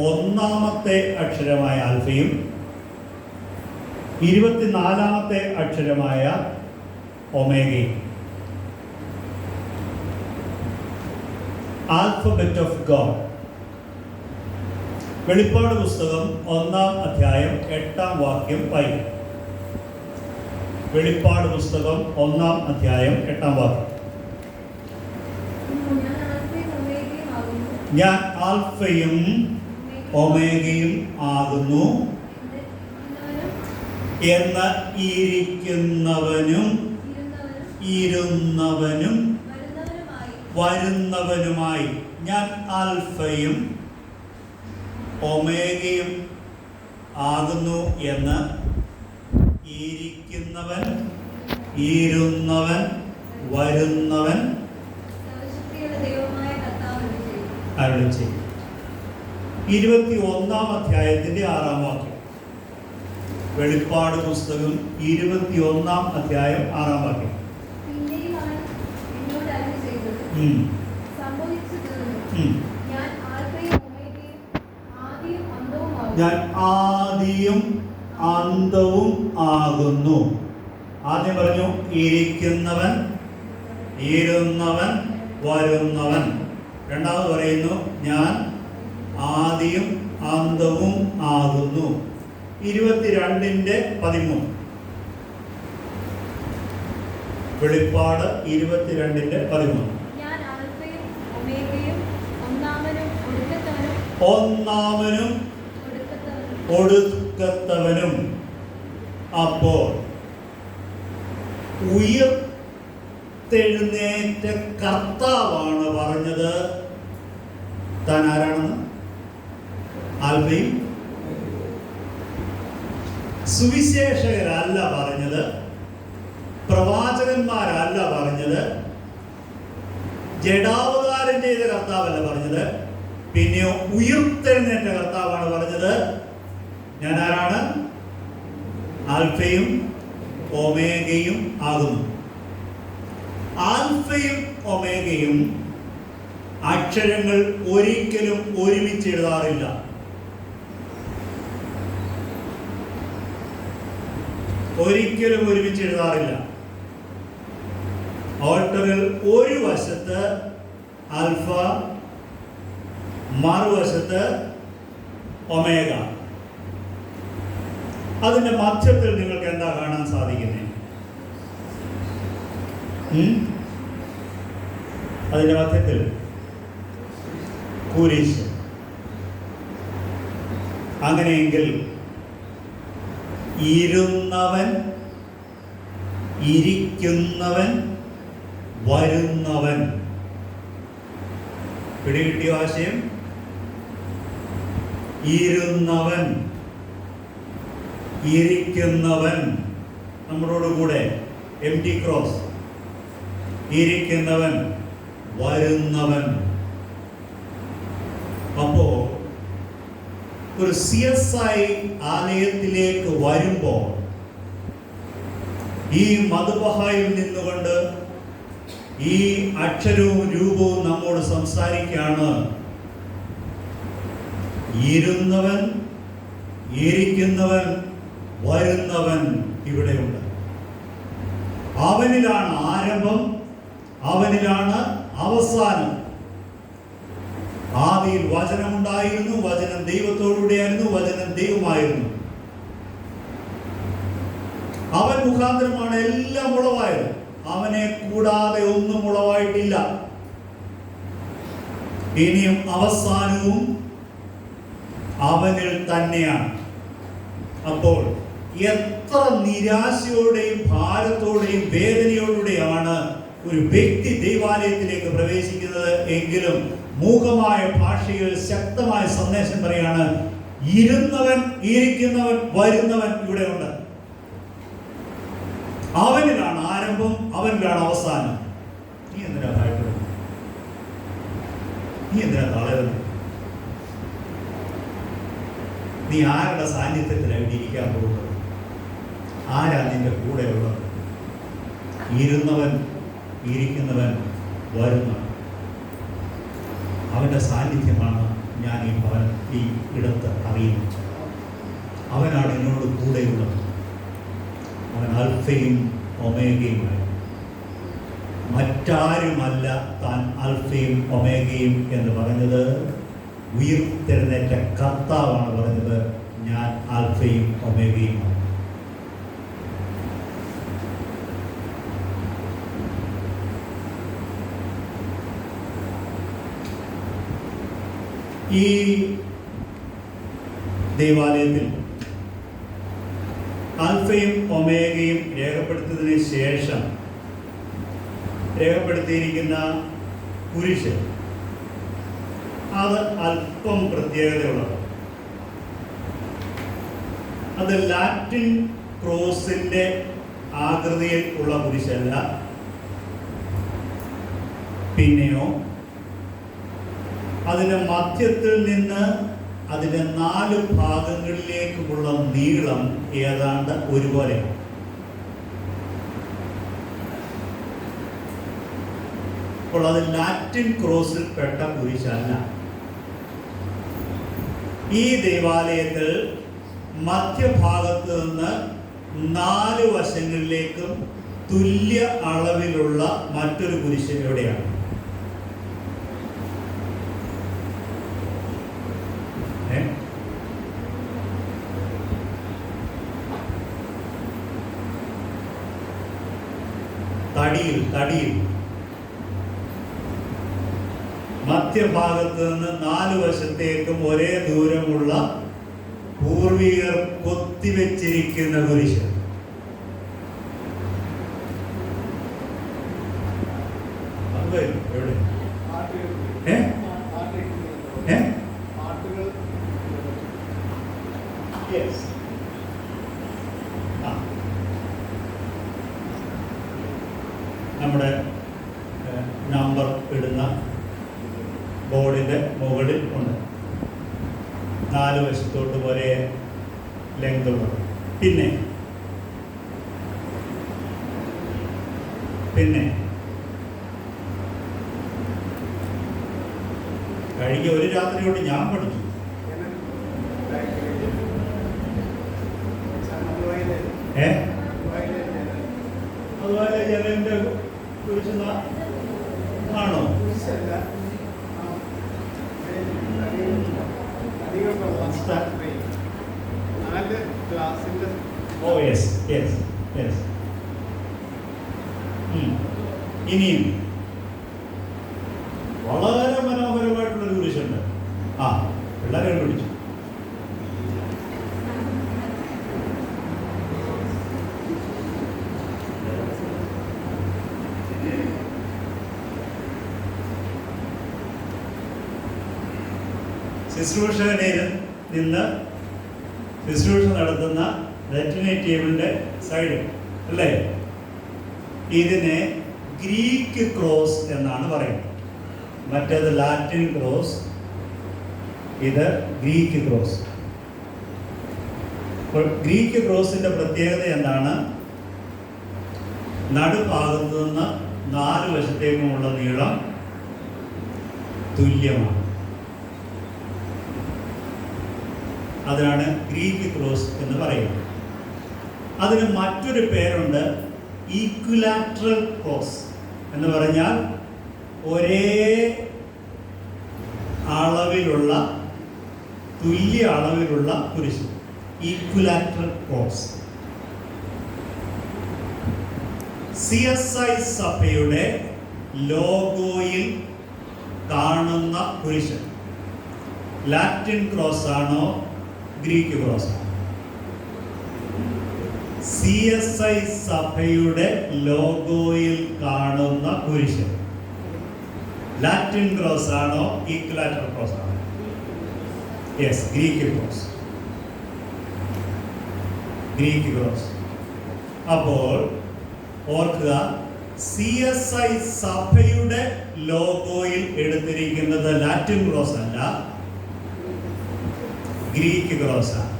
1ാമത്തെ അക്ഷരമായ ആൽഫയും 24ാമത്തെ അക്ഷരമായ ഒമേഗയും. Alphabet of God. വെളിപ്പാട് പുസ്തകം 1-ാം അധ്യായം 8-ാം വാക്യം വായിക്കും. വെളിപ്പാട് പുസ്തകം 1-ാം അധ്യായം 8-ാം വാക്യം. ഞാൻ ആൽഫയും ഒമേഗയും ആകുന്നു എന്ന് ഇരിക്കുന്നവനും ഇരുന്നവനും വരുന്നവനുമായി. ഞാൻ ആൽഫയും ഒമേഗയും ആകുന്നു എന്ന് ഇരിക്കുന്നവൻ, ഇരുന്നവൻ, വരുന്നവൻ അരുളി ചെയ്യും. 21-ാം അധ്യായത്തിന്റെ 6-ാം വാക്യം. വെളിപ്പാട് പുസ്തകം 21-ാം അധ്യായം 6-ാം വാക്യം. ഞാൻ ആദിയും അന്തവും ആകുന്നു. ആദ്യം പറഞ്ഞു ഇരിക്കുന്നവൻ, ഇരുന്നവൻ, വരുന്നവൻ. രണ്ടാമത് പറയുന്നു ഞാൻ ആദിയും അന്തവും ആകുന്നു. 22:13. വെളിപ്പാട് 22:13. ഒന്നാമനും ഒടുക്കത്തവനും. അപ്പോൾ ഉയർത്തെഴുന്നേറ്റ കർത്താവാണ് പറഞ്ഞത് താൻ ആരാണെന്ന്. ആൽഫയും. സുവിശേഷകരല്ല പറഞ്ഞത്, പ്രവാചകന്മാരല്ല പറഞ്ഞത്, ജഡാവതാരം ചെയ്ത കർത്താവല്ല പറഞ്ഞത്, പിന്നെയോ ഉയർത്തെഴുന്നേറ്റ കർത്താവാണ് പറഞ്ഞത്. ഞാൻ ആരാണ്? ആൽഫയും ഒമേഗയും ആകുന്നു. ആൽഫയും ഒമേഗയും അക്ഷരങ്ങൾ ഒരിക്കലും ഒരുമിച്ച് എഴുതാറില്ല. ഒരിക്കലും ഒരുമിച്ച് എഴുതാറില്ല. ഓൾട്ടറിൽ ഒരു വശത്ത് ആൽഫ, മറുവശത്ത് ഒമേഗ. അതിന്റെ മധ്യത്തിൽ നിങ്ങൾക്ക് എന്താ കാണാൻ സാധിക്കുന്നത്? അതിന്റെ മധ്യത്തിൽ കുരിശ്. അങ്ങനെയെങ്കിൽ ഇരുന്നവൻ, ഇരിക്കുന്നവൻ, വരുന്നവൻ. പിടികിട്ടിയ ആശയം? ഇരുന്നവൻ, ഇരിക്കുന്നവൻ, നമ്മളോട് കൂടെ എംറ്റി ക്രോസ്. ഇരിക്കുന്നവൻ, വരുന്നവൻ. അപ്പോ ഒരു CSI ആലയത്തിലേക്ക് വരുമ്പോൾ ഈ മദ്ബഹായിൽ നിന്നുകൊണ്ട് ഈ അക്ഷരവും രൂപവും നമ്മോട് സംസാരിക്കുകയാണ്. ഇരുന്നവൻ, ഇരിക്കുന്നവൻ, വരുന്നവൻ ഇവിടെയുണ്ട്. അവനിലാണ് ആരംഭം, അവനിലാണ് അവസാനം. ആദിയിൽ വചനമുണ്ടായിരുന്നു, വചനം ദൈവത്തോടുകൂടിയായിരുന്നു, വചനം ദൈവമായിരുന്നു. അവൻ മുഖാന്തരമാണ് എല്ലാം ഉളവായത്. അവനെ കൂടാതെ ഒന്നും ഉളവായിട്ടില്ല. ഇനിയും അവസാനവും അവനിൽ തന്നെയാണ്. അപ്പോൾ എത്ര നിരാശയോടെയും ഭാരത്തോടെയും വേദനയോടെയാണ് ഒരു വ്യക്തി ദൈവാലയത്തിലേക്ക് പ്രവേശിക്കുന്നത് എങ്കിലും മൂകമായ ഭാഷയിൽ ശക്തമായ സന്ദേശം പറയാണ്, ഇരുന്നവൻ, ഇരിക്കുന്നവൻ, വരുന്നവൻ ഇവിടെ ഉണ്ട്. അവനിലാണ് ആരംഭം, അവനിലാണ് അവസാനം. നീ എന്തിനാ ഭയപ്പെടുന്നത്? നീ എന്തിനാ തളരുന്നത്? നീ ആരുടെ സാന്നിധ്യത്തിലാണ് ഇരിക്കാൻ പോകുന്നത്? ആരാ നിന്റെ കൂടെ ഉള്ളത്? ഇരുന്നവൻ, ഇരിക്കുന്നവൻ, വരുന്നവൻ. അവൻ്റെ സാന്നിധ്യമാണ് ഞാൻ ഈ ഇടത്ത് അറിയുന്നത്. അവനാണ് എന്നോട് കൂടെയുള്ളത്. അവൻ ആൽഫയും ഒമേഗയുമായി. മറ്റാരുമല്ല താൻ ആൽഫയും ഒമേഗയും എന്ന് പറഞ്ഞത്. ഉയർത്തെഴുന്നേറ്റ കർത്താവാണ് പറഞ്ഞത്, ഞാൻ ആൽഫയും ഒമേഗയുമാണ്. ഈ ദൈവാലയത്തിൽ ആൽഫയും ഒമേഗയും രേഖപ്പെടുത്തിയതിന് ശേഷം രേഖപ്പെടുത്തിയിരിക്കുന്ന കുരിശ്, അത് അല്പം പ്രത്യേകതയുള്ളത്. അത് ലാറ്റിൻ ക്രോസിന്റെ ആകൃതിയിൽ ഉള്ള കുരിശല്ല. പിന്നെയോ അതിൻ്റെ മധ്യത്തിൽ നിന്ന് അതിൻ്റെ 4 ഭാഗങ്ങളിലേക്കുമുള്ള നീളം ഏതാണ്ട് ഒരുപോലെയാണ്. അപ്പോൾ അത് ലാറ്റിൻ ക്രോസിൽ പെട്ട കുരിശല്ല. ഈ ദൈവാലയത്തിൽ മധ്യഭാഗത്ത് നിന്ന് 4 വശങ്ങളിലേക്കും തുല്യ അളവിലുള്ള മറ്റൊരു കുരിശ് എവിടെയാണ്? തടിയിൽ മധ്യഭാഗത്ത് നിന്ന് 4 വശത്തേക്കും ഒരേ ദൂരമുള്ള പൂർവികർ കൊത്തിവെച്ചിരിക്കുന്ന കുരിശ്. എവിടെ? നമ്മുടെ നമ്പർ ഇടുന്ന ബോർഡിൻ്റെ മുകളിൽ ഉണ്ട്. 4 വശത്തോട്ട് ഒരേ ലെങ്ത് ഉള്ളത്. പിന്നെ കഴിഞ്ഞ ഒരു രാത്രി കൊണ്ട് ഞാൻ പഠിച്ചു. അതുപോലെ ജനലിന്റെ കുറിച്ച് ആണോ? Oh yes yes yes. ഇനിയും വളരെ മനോഹരമായിട്ടുള്ളൊരു കുരിശുണ്ട്. പിള്ളേരെ പിടിച്ചു. ശുശ്രൂഷകനിൽ നിന്ന് ശുശ്രൂഷ നടത്തുന്ന റെറ്റിനേറ്റ് ടേബിളിൻ്റെ സൈഡ് അല്ലേ, ഇതിനെ ഗ്രീക്ക് ക്രോസ് എന്നാണ് പറയുന്നത്. മറ്റേത് ലാറ്റിൻ ക്രോസ്, ഇത് ഗ്രീക്ക് ക്രോസ്. അപ്പോൾ ഗ്രീക്ക് ക്രോസിൻ്റെ പ്രത്യേകത എന്താണ്? നടുഭാഗത്ത് നിന്ന് 4 വശത്തേക്കുമുള്ള നീളം തുല്യമാണ്. അതിനാണ് ഗ്രീക്ക് ക്രോസ് എന്ന് പറയുന്നത്. അതിന് മറ്റൊരു പേരുണ്ട്, ഈക്വിലാറ്ററൽ ക്രോസ് എന്ന് പറഞ്ഞാൽ ഒരേ അളവിലുള്ള, തുല്യ അളവിലുള്ള കുരിശ്. ഈക്വിലാറ്ററൽ ക്രോസ്. CSI സഭയുടെ ലോഗോയിൽ കാണുന്ന കുരിശ് ലാറ്റിൻ ക്രോസ് ആണോ ഗ്രീക്ക് ക്രോസ് ആണോ? CSI സഭയുടെ ലോഗോയിൽ കാണുന്ന കുരിശ് ലാറ്റിൻ ക്രോസ് ആണോ ഈക്വലാറ്ററൽ ക്രോസ് ആണോ? Yes, Greek cross. Greek cross. അപ്പോൾ ഓർക്കുക, CSI സഭയുടെ ലോഗോയിൽ എടുത്തിരിക്കുന്നത് ലാറ്റിൻ ക്രോസ് അല്ല, ഗ്രീക്ക് ക്രോസ് ആണ്.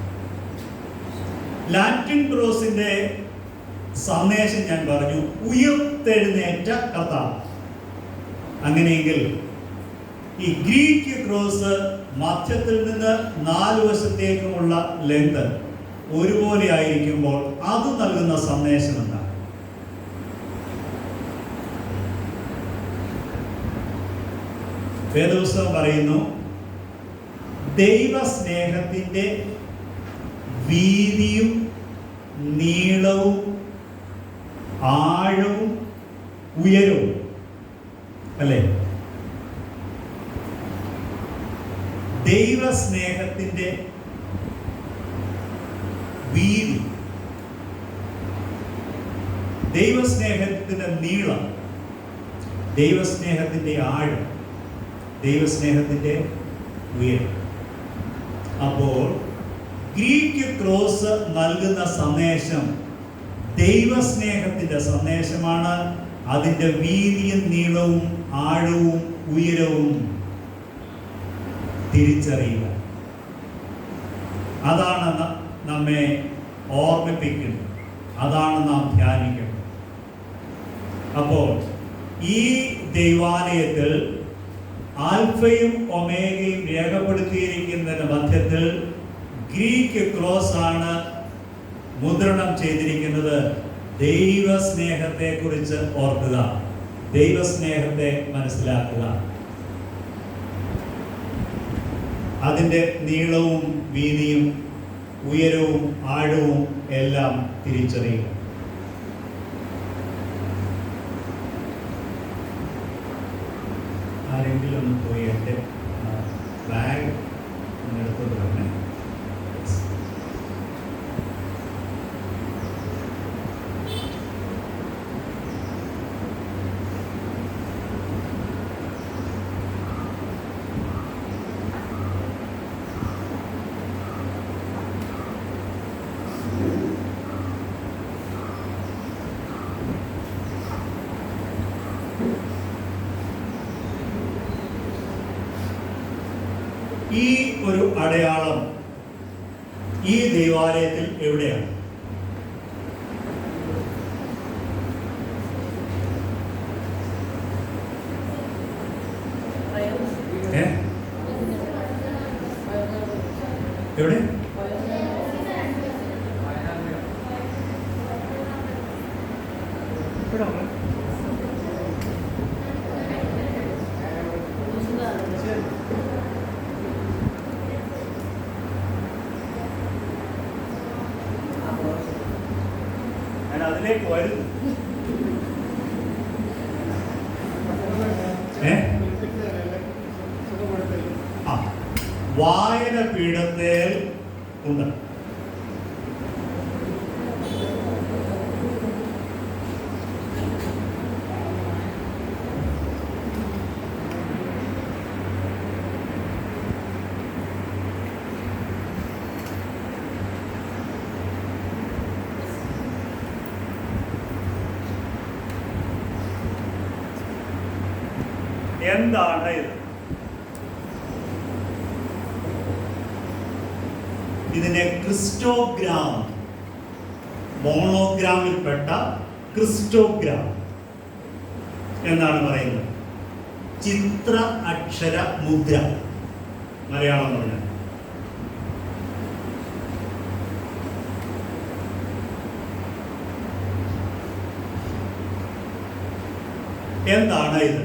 ലാറ്റിൻ ക്രോസിന്റെ സന്ദേശം ഞാൻ പറഞ്ഞു, ഉയർത്തെഴുന്നേറ്റ കർത്താവ്. അങ്ങനെയെങ്കിൽ ഈ ഗ്രീക്ക് ക്രോസ് മധ്യത്തിൽ നിന്ന് 4 വശത്തേക്കുമുള്ള ലെങ്ത് ഒരുപോലെ ആയിരിക്കുമ്പോൾ അത് നൽകുന്ന സന്ദേശം എന്താണ്? വേദപുസ്തകം പറയുന്നു, ദൈവസ്നേഹത്തിന്റെ വീതിയും നീളവും ആഴവും ഉയരവും, അല്ലേ? ദൈവസ്നേഹത്തിന്റെ വീതി, ദൈവസ്നേഹത്തിന്റെ നീളം, ദൈവസ്നേഹത്തിന്റെ ആഴം, ദൈവസ്നേഹത്തിന്റെ ഉയരം. അപ്പോൾ ഗ്രീക്ക് ക്രോസ് നൽകുന്ന സന്ദേശം ദൈവസ്നേഹത്തിന്റെ സന്ദേശമാണ്. അതിൻ്റെ വീതിയും നീളവും ആഴവും ഉയരവും തിരിച്ചറിയുക. അതാണ് നമ്മെ ഓർമ്മിപ്പിക്കുന്നത്, അതാണ് നാം ധ്യാനിക്കുന്നത്. അപ്പോൾ ഈ ദൈവാലയത്തിൽ ആൽഫയും ഒമേഗയും രേഖപ്പെടുത്തിയിരിക്കുന്നതിന് മധ്യത്തിൽ ഗ്രീക്ക് ക്രോസ് ആണ് മുദ്രണം ചെയ്തിരിക്കുന്നത്. ദൈവസ്നേഹത്തെ കുറിച്ച് ഓർക്കുക, ദൈവസ്നേഹത്തെ മനസ്സിലാക്കുക, അതിൻ്റെ നീളവും വീതിയും ഉയരവും ആഴവും എല്ലാം തിരിച്ചറിയുക. ആരെങ്കിലും ഒന്ന് പോയി എൻ്റെ ബാഗ് എടുത്തോണ്ട് തന്നെ. ഈ ഒരു അടയാളം ഈ ദൈവാലയത്തിൽ എവിടെയാണ്? എവിടെ? അതിലേക്ക് വരുന്നു. വായന പീഠത്തിൽ ഉണ്ട്. എന്താണ് ഇത്? ഇതിനെ ക്രിസ്റ്റോഗ്രാം, മോണോഗ്രാമിൽപ്പെട്ട ക്രിസ്റ്റോഗ്രാം എന്നാണ് പറയുന്നത്. ചിത്ര അക്ഷര മുദ്ര, മലയാളം പറഞ്ഞാൽ. എന്താണ് ഇത്?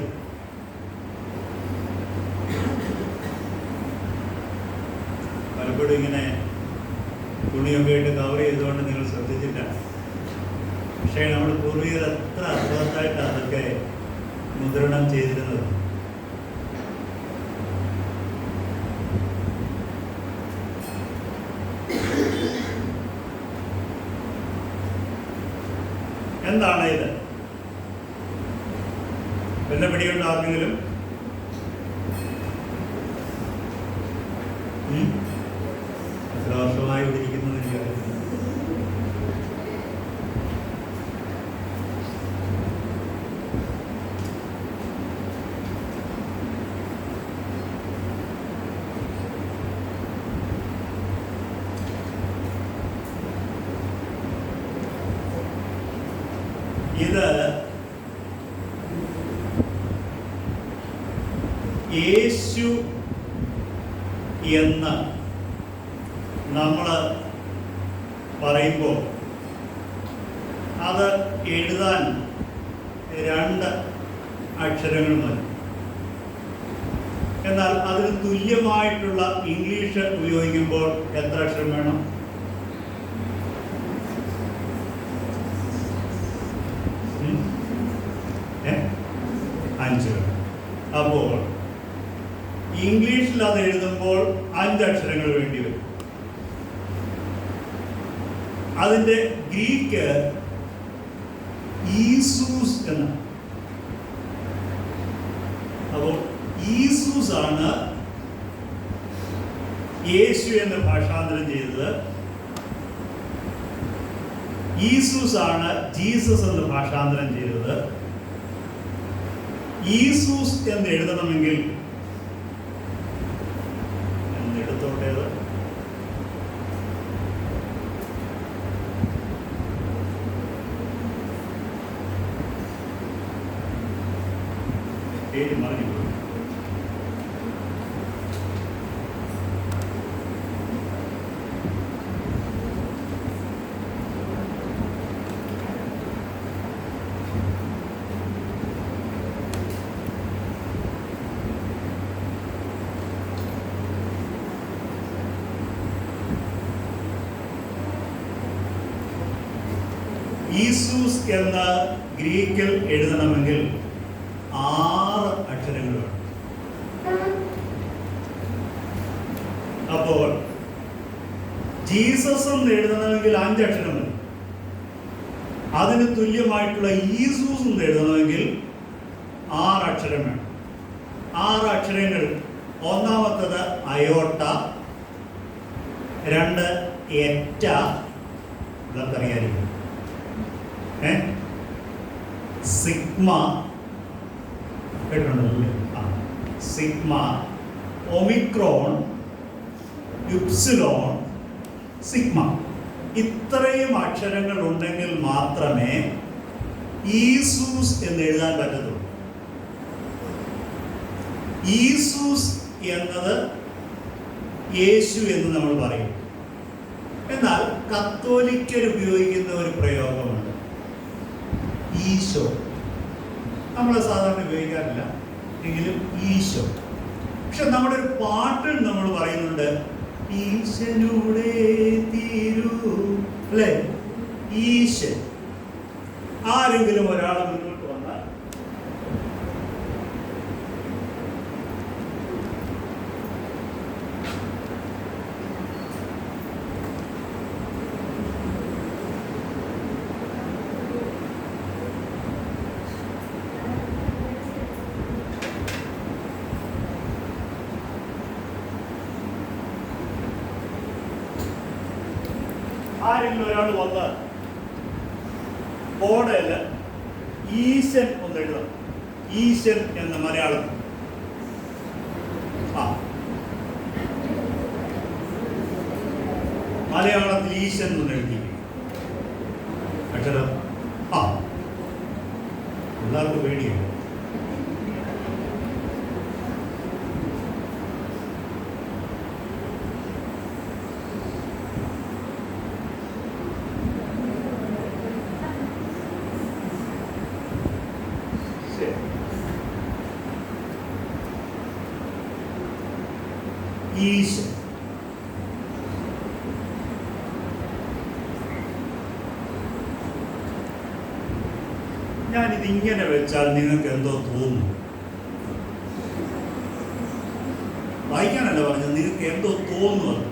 പലപ്പോഴും ഇങ്ങനെ തുണിയൊക്കെ ഇട്ട് കവർ ചെയ്തുകൊണ്ട് നിങ്ങൾ ശ്രദ്ധിച്ചില്ല. പക്ഷേ നമ്മുടെ പൂർവികർ എത്ര അർത്ഥവത്തായിട്ട് അതൊക്കെ മുദ്രണം ചെയ്തിരുന്നത്. എന്താണ് ഇത്? എന്നെ പിടിയുണ്ട് ആർക്കെങ്കിലും? എത്ര വർഷമായി ഇരിക്കുന്നത് എനിക്കറിയില്ല. ഇത് യേശു എന്ന് നമ്മൾ പറയുമ്പോൾ അത് എഴുതാൻ 2 അക്ഷരങ്ങൾ മതി. എന്നാൽ അതിന് തുല്യമായിട്ടുള്ള ഇംഗ്ലീഷ് ഉപയോഗിക്കുമ്പോൾ എത്ര അക്ഷരം വേണം? 5 വേണം. അപ്പോൾ ഇംഗ്ലീഷിൽ അത് എഴുതുമ്പോൾ 5 അക്ഷരങ്ങൾ വേണ്ടി വരും. അതിൻ്റെ ഗ്രീക്ക് ഈസൂസ് എന്നാണ്. അപ്പോൾ ഈസൂസ് ആണ് യേശു എന്ന് ഭാഷാന്തരം ചെയ്തത്. ഈസൂസ് ആണ് ജീസസ് എന്ന് ഭാഷാന്തരം ചെയ്തത്. ഈസൂസ് എന്ന് എഴുതണമെങ്കിൽ എടുത്തോട്ടേത് പേര് മറിഞ്ഞു. ഈസൂസ് എന്ന ഗ്രീക്കിൽ എഴുതണമെങ്കിൽ 6 അക്ഷരങ്ങൾ വേണം. അപ്പോൾ ജീസസ് എന്ന് എഴുതണമെങ്കിൽ 5 അക്ഷരം മതി. അതിന് തുല്യമായിട്ടുള്ള ഈസൂസ് എന്ന് എഴുതണമെങ്കിൽ 6 അക്ഷരം വേണം. 6 അക്ഷരങ്ങൾ. ഒന്നാമത്തത് അയോട്ട, 2 എറ്റ, ഇതറിയായിരിക്കും, സിഗ്മ, കേട്ടിട്ടുണ്ടല്ലേ? Sigma, omicron, epsilon, sigma. ഇത്രയും അക്ഷരങ്ങൾ ഉണ്ടെങ്കിൽ മാത്രമേ ഈസൂസ് എന്ന് എഴുതാൻ പറ്റത്തുള്ളൂ. ഈസൂസ് എന്നത് യേശു എന്ന് നമ്മൾ പറയും. എന്നാൽ കത്തോലിക്കർ ഉപയോഗിക്കുന്ന ഒരു പ്രയോഗമുണ്ട്, ഈശോ. നമ്മൾ സാധാരണ ഉപയോഗിക്കാറില്ല, എങ്കിലും ഈശോ. പക്ഷെ നമ്മുടെ ഒരു പാട്ടിൽ നമ്മൾ പറയുന്നുണ്ട്, ഈശനൂടെ തീരൂ, അല്ലേ? ഈശൻ. ആരെങ്കിലും ഒരാൾ മുന്നോട്ട് വന്നാൽ വന്ന് ബോർഡിൽ ഈശൻ ഒന്ന് എഴുതാം. ഈശൻ എന്ന മലയാളത്തിൽ മലയാളത്തിൽ ഈശൻ എന്ന് എഴുതി അക്ഷരം. എല്ലാവർക്കും പേടിയാണ്. ഈശൻ. ഞാനിതിങ്ങനെ വെച്ചാൽ നിങ്ങൾക്ക് എന്തോ തോന്നും? വായിക്കാനല്ല പറഞ്ഞത്, നിങ്ങൾക്ക് എന്തോ തോന്നുന്നത്?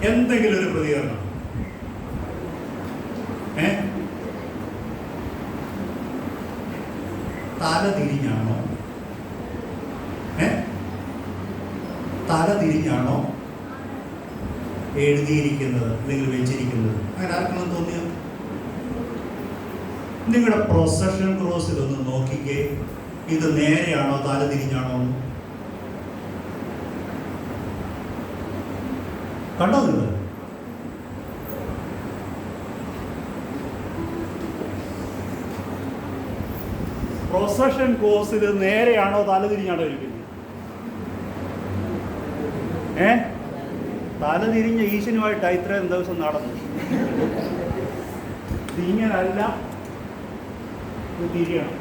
എന്തെങ്കിലും ഒരു പ്രതികരണം? തല തിരിഞ്ഞാണോ? തല തിരിഞ്ഞാണോ എഴുതിയിരിക്കുന്നത് അല്ലെങ്കിൽ വെച്ചിരിക്കുന്നത്? അങ്ങനെ ആർക്കെങ്കിലും തോന്നിയോ? നിങ്ങളുടെ പ്രൊസഷൻ ക്രോസിലൊന്ന് നോക്കിക്കേ, ഇത് നേരെയാണോ തല തിരിഞ്ഞാണോ? കണ്ടോ നിങ്ങൾ? പ്രൊസഷൻ കോഴ്സിൽ നേരെയാണോ തല തിരിഞ്ഞാണോ ഇരിക്കുന്നത്? തല തിരിഞ്ഞ ഈശനുമായിട്ടാണ് ഇത്രയും ദിവസം നടന്നു. ഇങ്ങനല്ല, തിരിയണം.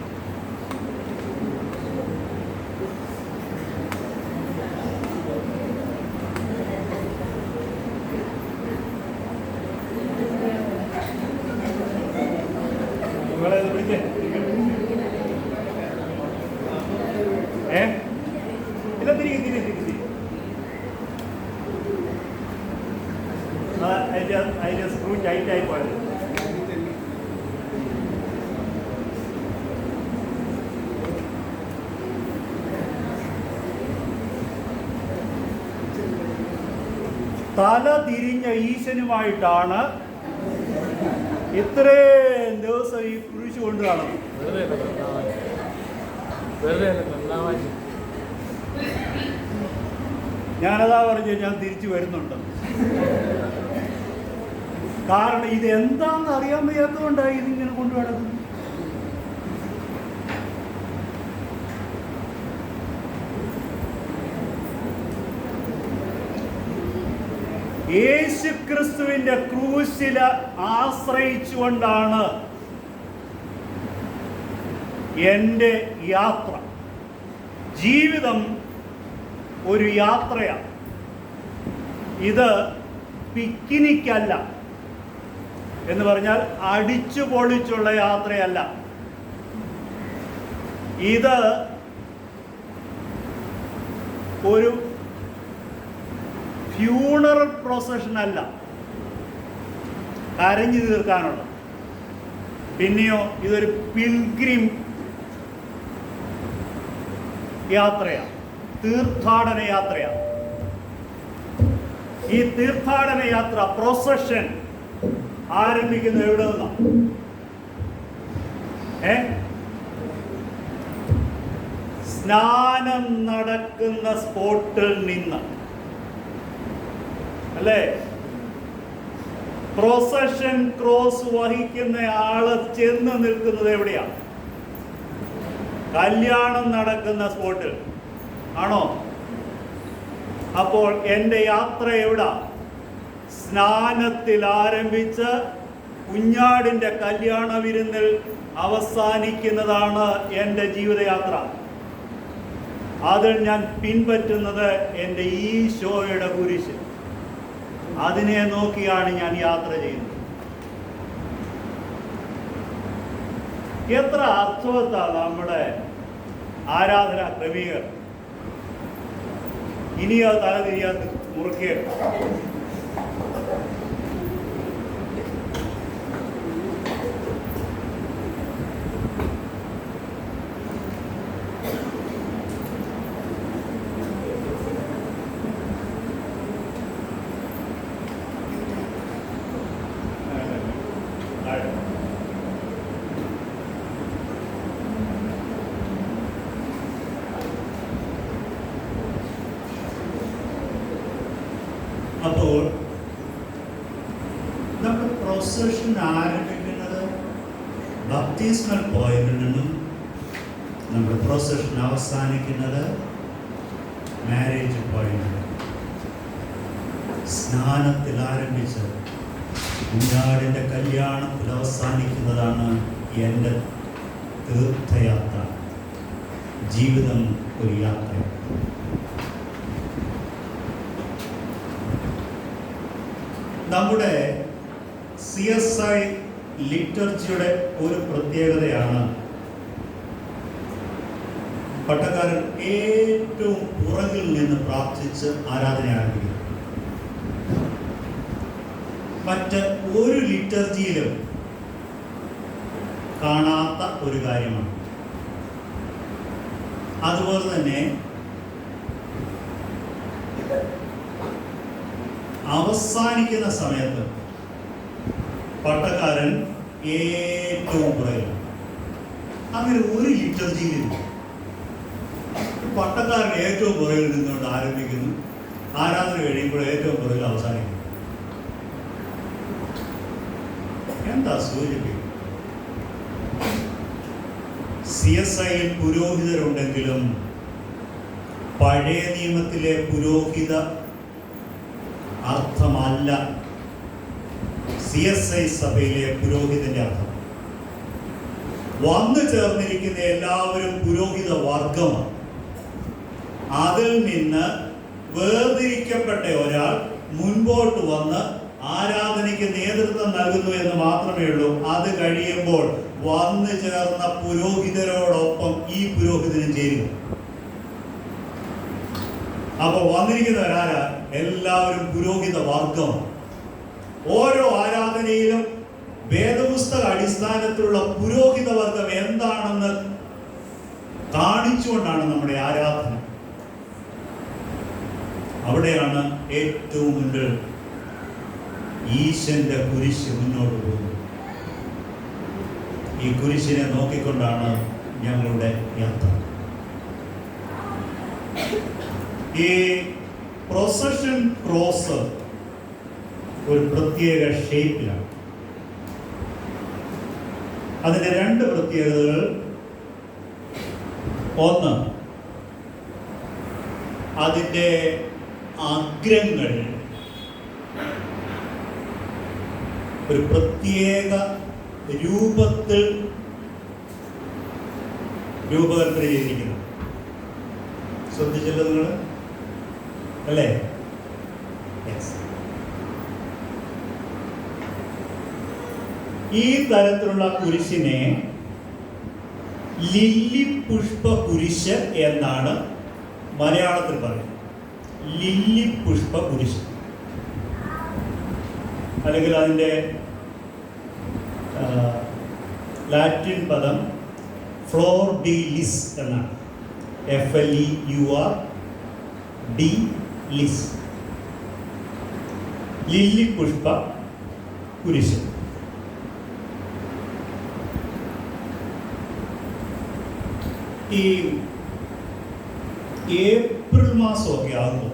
നിങ്ങളേത് പിടിച്ചേ? ഇല്ല, തിരികെ അതിൻ്റെ സ്ക്രൂ ടൈറ്റായി പോയത്. തല തിരിഞ്ഞ ഈശനുമായിട്ടാണ് ഇത്രയും ദിവസം ഈ കുരിശ് കൊണ്ട് കാണുന്നത്. ഞാനതാ പറഞ്ഞു, ഞാൻ തിരിച്ചു വരുന്നുണ്ട്. കാരണം ഇത് എന്താണെന്ന് അറിയാൻ വയ്യാത്തതുകൊണ്ടാണ് ഇതിങ്ങനെ കൊണ്ടു നടക്കുന്നത്. യേശുക്രിസ്തുവിന്റെ ക്രൂശില് ആശ്രയിച്ചുകൊണ്ടാണ് എൻ്റെ യാത്ര. ജീവിതം ഒരു യാത്രയാണ്. ഇത് പിക്നിക്കല്ല, എന്ന് പറഞ്ഞാൽ അടിച്ചു പൊളിച്ചുള്ള യാത്രയല്ല. ഇത് ഒരു ഫ്യൂണറൽ പ്രൊസഷൻ അല്ല, കരഞ്ഞു തീർക്കാനുള്ള. പിന്നെയോ ഇതൊരു പിൽഗ്രിം യാത്രയാണ്, തീർത്ഥാടന യാത്രയാണ്. ഈ തീർത്ഥാടന യാത്ര പ്രൊസഷൻ ആരംഭിക്കുന്നത് എവിടെ നിന്നാണ്? സ്നാനം നടക്കുന്ന സ്പോട്ടിൽ നിന്ന് അല്ലേ? പ്രൊസഷൻ ക്രോസ് വഹിക്കുന്ന ആള് ചെന്ന് നിൽക്കുന്നത് എവിടെയാണ്? കല്യാണം നടക്കുന്ന സ്പോട്ടിൽ ആണോ? അപ്പോൾ എൻ്റെ യാത്ര എവിടാ? സ്നാനത്തിൽ ആരംഭിച്ച് കുഞ്ഞാടിൻ്റെ കല്യാണ വിരുന്നിൽ അവസാനിക്കുന്നതാണ് എൻ്റെ ജീവിതയാത്ര. അതിൽ ഞാൻ പിൻപറ്റുന്നത് എൻ്റെ ഈശോയുടെ കുരിശ്. അതിനെ നോക്കിയാണ് ഞാൻ യാത്ര ചെയ്യുന്നത്. എത്ര അർത്ഥവത്താണ് നമ്മുടെ ആരാധന ക്രമീകരണം. ഇനിയോ തലതിരിയാതെ മുറുക്കിയ അപ്പോൾ നമ്മുടെ പ്രൊസഷൻ ആരംഭിക്കുന്നത് ബാപ്റ്റിസ്മൽ പോയിന്റിൽ നിന്നും നമ്മുടെ പ്രൊസഷൻ അവസാനിക്കുന്നത് മാരേജ് പോയിന്റ്. സ്നാനത്തിൽ ആരംഭിച്ച് കുഞ്ഞാടിൻ്റെ കല്യാണത്തിൽ അവസാനിക്കുന്നതാണ് എൻ്റെ തീർത്ഥയാത്ര. ജീവിതം ഒരു യാത്ര. നമ്മുടെ CSI ലിറ്റർജിയുടെ ഒരു പ്രത്യേകതയാണ് പട്ടക്കാരൻ ഏറ്റവും പുറകിൽ നിന്ന് പ്രാർത്ഥിച്ച് ആരാധന ആരംഭിക്കുന്നത്. മറ്റ് ഒരു ലിറ്റർജിയിലും കാണാത്ത ഒരു കാര്യമാണ്. അതുപോലെ തന്നെ അവസാനിക്കുന്ന സമയത്ത് പട്ടക്കാരൻ ഏറ്റവും പുറകിലാണ്. അങ്ങനെ ഒരു ലിറ്റർജിയിലും പട്ടക്കാരൻ ഏറ്റവും പുറകിൽ നിന്നുകൊണ്ട് ആരംഭിക്കുന്നു, ആരാധന കഴിയുമ്പോൾ ഏറ്റവും പുറകിൽ അവസാനിക്കുന്നു. എന്താ സൂചിപ്പിക്കും? CSIയിൽ പുരോഹിതരുണ്ടെങ്കിലും പഴയ നിയമത്തിലെ പുരോഹിത അർത്ഥമല്ല CSI സഭയിലെ പുരോഹിതന്റെ അർത്ഥം. വന്നു ചേർന്നിരിക്കുന്ന എല്ലാവരും പുരോഹിത വർഗമാണ്. അതിൽ നിന്ന് വേർതിരിക്കപ്പെട്ട ഒരാൾ മുൻപോട്ട് വന്ന് ആരാധനയ്ക്ക് നേതൃത്വം നൽകുന്നു എന്ന് മാത്രമേ ഉള്ളൂ. അത് കഴിയുമ്പോൾ വന്നു ചേർന്ന പുരോഹിതരോടൊപ്പം ഈ പുരോഹിതനും ചേരും. അപ്പൊ വന്നിരിക്കുന്നവരാരാ? എല്ലാവരും പുരോഹിത വർഗം. ഓരോ ആരാധനയിലും വേദപുസ്തക അടിസ്ഥാനത്തിലുള്ള പുരോഹിത വർഗം എന്താണെന്ന് കാണിച്ചുകൊണ്ടാണ് നമ്മുടെ ആരാധന. അവിടെയാണ് ഏറ്റവും മുന്നിൽ ഈശന്റെ കുരിശ് മുന്നോട്ട് പോകുന്നത്. ഈ കുരിശിനെ നോക്കിക്കൊണ്ടാണ് ഞങ്ങളുടെ യാത്ര. ഈ പ്രൊസഷൻ ക്രോസ് ഒരു പ്രത്യേക ഷേപ്പിലാണ്. അതിന്റെ രണ്ട് പ്രത്യേകതകൾ. ഒന്ന്, അതിൻ്റെ അഗ്രങ്ങൾ ഒരു പ്രത്യേക രൂപത്തിൽ രൂപകൽപ്പന ചെയ്തിരിക്കുന്നു. ശ്രദ്ധിച്ചല്ലോ നിങ്ങൾ അല്ലേ? ഈ തരത്തിലുള്ള കുരിശിനെ ലില്ലി പുഷ്പ കുരിശ് എന്നാണ് മലയാളത്തിൽ പറയുന്നത്. ലില്ലി പുഷ്പ കുരിശ്, അല്ലെങ്കിൽ അതിൻ്റെ ലാറ്റിൻ പദം ഫ്ലോർ ഡി ലിസ് എന്നാണ്. FLEUR ഡി ലിസ്, ലില്ലി പുഷ്പ കുരിശ്. ഈ ഏപ്രിൽ മാസമൊക്കെ ആകുമ്പോൾ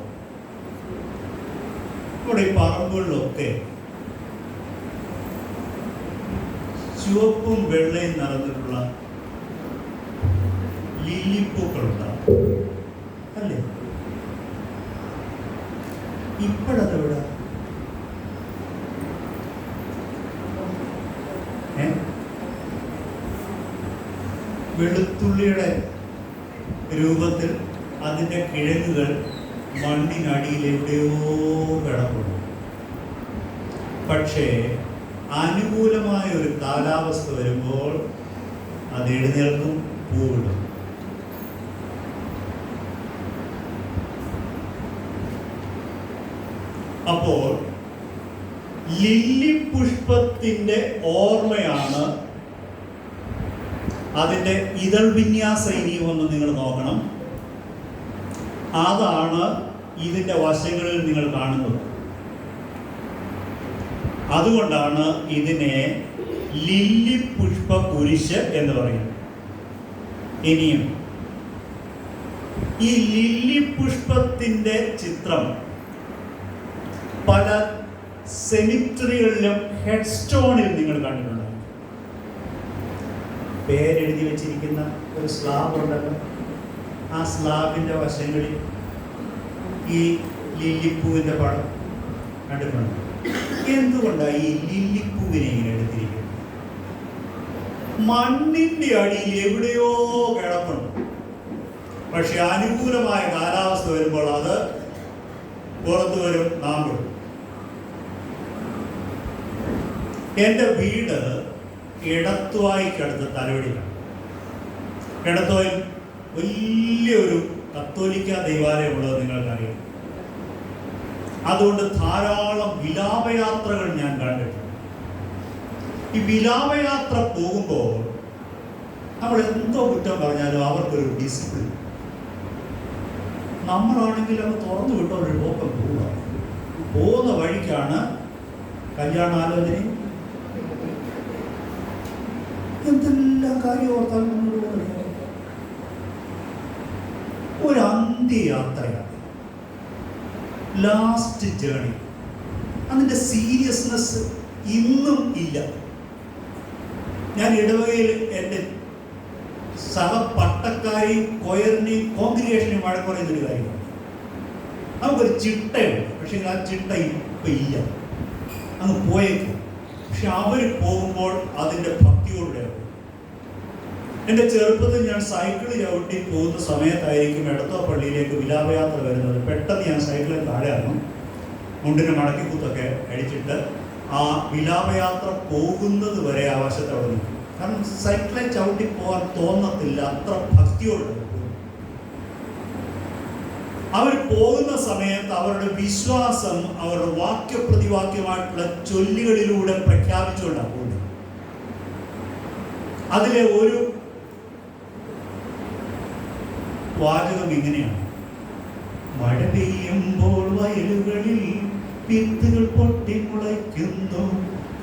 ഇവിടെ ഈ പറമ്പുകളിലൊക്കെ ചുവപ്പും വെള്ളയും നിറഞ്ഞിട്ടുള്ള ലില്ലിപ്പൂക്കളുണ്ടാവും അല്ലേ? ഇപ്പോഴതെവിടെ? വെളുത്തുള്ളിയുടെ രൂപത്തിൽ അതിൻ്റെ കിഴങ്ങുകൾ മണ്ണിനടിയിൽ എവിടെയോ കിടക്കുന്നു. പക്ഷേ അനുകൂലമായ ഒരു കാലാവസ്ഥ വരുമ്പോൾ അത് എഴുന്നേൽക്കും, പൂവിടും. അപ്പോൾ ലില്ലി പുഷ്പത്തിൻ്റെ ഓർമ്മയാണ് അതിൻ്റെ ഇതൾ വിന്യാസ. ഇനിയുമൊന്ന് നിങ്ങൾ നോക്കണം. അതാണ് ഇതിൻ്റെ വശങ്ങളിൽ നിങ്ങൾ കാണുന്നത്. അതുകൊണ്ടാണ് ഇതിനെ ലില്ലി പുഷ്പ കുരിശ് എന്ന് പറയുന്നത്. ഇനിയും ഈ ലില്ലി പുഷ്പത്തിൻ്റെ ചിത്രം പല സെമിറ്ററികളിലും ഹെഡ് സ്റ്റോണിൽ നിങ്ങൾ കണ്ടിട്ടുണ്ട്. പേരെഴുതി വെച്ചിരിക്കുന്ന ഒരു സ്ലാബ് ഉണ്ടല്ലോ, ആ സ്ലാബിൻ്റെ വശങ്ങളിൽ ഈ ലില്ലിപ്പൂവിൻ്റെ പടം കണ്ടിട്ടുണ്ട്. എന്തുകൊണ്ടാണ് ഈ ലില്ലിപ്പൂവിനെ ഇങ്ങനെ എടുത്തിരിക്കുന്നത്? മണ്ണിൻ്റെ അടിയിൽ എവിടെയോ കിടപ്പുണ്ട്. പക്ഷെ അനുകൂലമായ കാലാവസ്ഥ വരുമ്പോൾ അത് പുറത്തു വരും, നാമ്പും. എൻ്റെ വീട് ഇടത്തുവായിക്കടുത്ത് തലവടിയിലാണ്. ഇടത്തുവായിൽ വലിയൊരു കത്തോലിക്ക ദൈവാലയം ഉള്ളത് നിങ്ങൾക്കറിയാം. അതുകൊണ്ട് ധാരാളം വിലാപയാത്രകൾ ഞാൻ കണ്ടിട്ടുണ്ട്. ഈ വിലാപയാത്ര പോകുമ്പോൾ നമ്മൾ എന്തോ കുറ്റം പറഞ്ഞാലും അവർക്കൊരു ഡിസിപ്ലിൻ. നമ്മളാണെങ്കിൽ അത് തുറന്നു വിട്ടോ ഒരു പോക്കം പോവുക. പോകുന്ന വഴിക്കാണ് കല്യാണാലോചനയും എന്തെല്ലാം കാര്യം ഓർത്താൽ ഒരു അന്ത്യയാത്രയാണ്, ലാസ്റ്റ് ജേണി. അതിൻ്റെ സീരിയസ്നെസ് ഇന്നും ഇല്ല. ഞാൻ ഇടവകയിൽ എൻ്റെ സഹപട്ടക്കാരെയും കൊയറിനെയും കോൺഗ്രിഗേഷനെയും വഴക്ക് പറയുന്നൊരു കാര്യമാണ്. നമുക്കൊരു ചിട്ടയുണ്ട്, പക്ഷേ ആ ചിട്ട ഇപ്പം ഇല്ല, അങ്ങ് പോയേക്കും. പക്ഷെ അവർ പോകുമ്പോൾ അതിൻ്റെ ഭക്തിയോടെയാണ്. എൻ്റെ ചെറുപ്പത്തിൽ ഞാൻ സൈക്കിൾ ചവിട്ടി പോകുന്ന സമയത്തായിരിക്കും എടത്വ പള്ളിയിലേക്ക് വിലാപയാത്ര വരുന്നത്. പെട്ടെന്ന് ഞാൻ സൈക്കിളിൽ താഴെയായിരുന്നു, മുണ്ടിന് മടക്കിക്കുത്തൊക്കെ അടിച്ചിട്ട് ആ വിലാപയാത്ര പോകുന്നത് വരെ ആ വശത്തവിടെ നിൽക്കും. കാരണം സൈക്കിളെ ചവിട്ടി പോകാൻ തോന്നത്തില്ല, അത്ര ഭക്തിയോടെ. അവർ പോകുന്ന സമയത്ത് അവരുടെ വിശ്വാസം അവരുടെ വാക്യപ്രതിവാക്യമായിട്ടുള്ള ചൊല്ലുകളിലൂടെ പ്രഖ്യാപിച്ചുകൊണ്ടാണ് പോകുന്നത്. അതിലെ ഒരു വാചകം ഇങ്ങനെയാണ്: മഴ പെയ്യുമ്പോൾ വയലുകളിൽ വിത്തുകൾ പൊട്ടിമുളയ്ക്കുന്നു,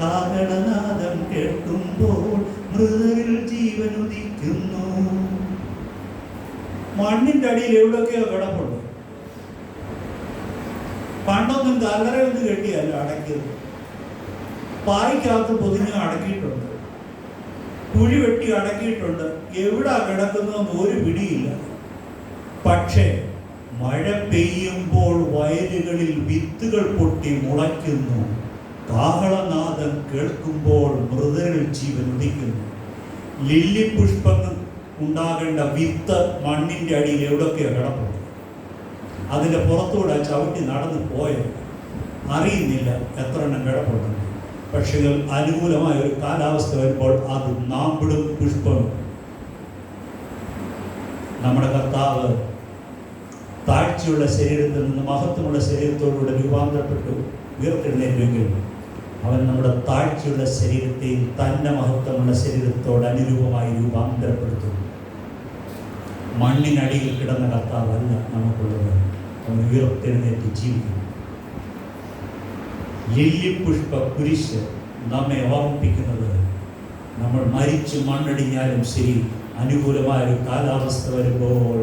കാഹളനാദം കേൾക്കുമ്പോൾ മൃതരിൽ ജീവൻ ഉദിക്കുന്നു. മണ്ണിന്റെ അടിയിൽ എവിടെയൊക്കെയോ കിടപ്പുണ്ട്. പണ്ടൊന്നും കല്ലറയൊന്നും കെട്ടിയല്ല അടക്കിയത്, പായ്ക്കകത്ത് പൊതിഞ്ഞ് അടക്കിയിട്ടുണ്ട്, കുഴി വെട്ടി അടക്കിയിട്ടുണ്ട്. എവിടെ കിടക്കുന്നതെന്ന് ഒരു പിടിയില്ല. പക്ഷേ മഴ പെയ്യുമ്പോൾ വയലുകളിൽ വിത്തുകൾ പൊട്ടി മുളയ്ക്കുന്നു, കാഹളനാദം കേൾക്കുമ്പോൾ മൃതരിൽ ജീവൻ ഉദിക്കുന്നു. ലില്ലി പുഷ്പങ്ങൾ ഉണ്ടാകേണ്ട വിത്ത് മണ്ണിൻ്റെ അടിയിൽ എവിടെയൊക്കെയോ കിടപ്പുണ്ട്. അതിൻ്റെ പുറത്തൂടെ ചവിട്ടി നടന്നു പോയത് അറിയുന്നില്ല എത്ര എണ്ണം കിടപ്പുണ്ട്. പക്ഷേ അനുകൂലമായ ഒരു കാലാവസ്ഥ വരുമ്പോൾ അത് നാമ്പിടും പുഷ്പം. നമ്മുടെ കർത്താവ് താഴ്ചയുള്ള ശരീരത്തിൽ നിന്ന് മഹത്വമുള്ള ശരീരത്തോടുകൂടെ രൂപാന്തരപ്പെട്ടു ഉയർത്തെഴുന്നേറ്റുവെങ്കിൽ അവൻ നമ്മുടെ താഴ്ചയുള്ള ശരീരത്തെയും തൻ്റെ മഹത്വമുള്ള ശരീരത്തോട് അനുരൂപമായി രൂപാന്തരപ്പെടുത്തും. മണ്ണിനടിയിൽ കിടന്ന കർത്താവല്ല നമുക്കുള്ളത്, അവൻ ഉയർത്തെഴുന്നേറ്റ് ജീവിക്കും. ലില്ലിപുഷ്പ കുരിശ് നമ്മെ ഓർമ്മിപ്പിക്കുന്നത് നമ്മൾ മരിച്ചു മണ്ണടിഞ്ഞാലും ശരി, അനുകൂലമായ ഒരു കാലാവസ്ഥ വരുമ്പോൾ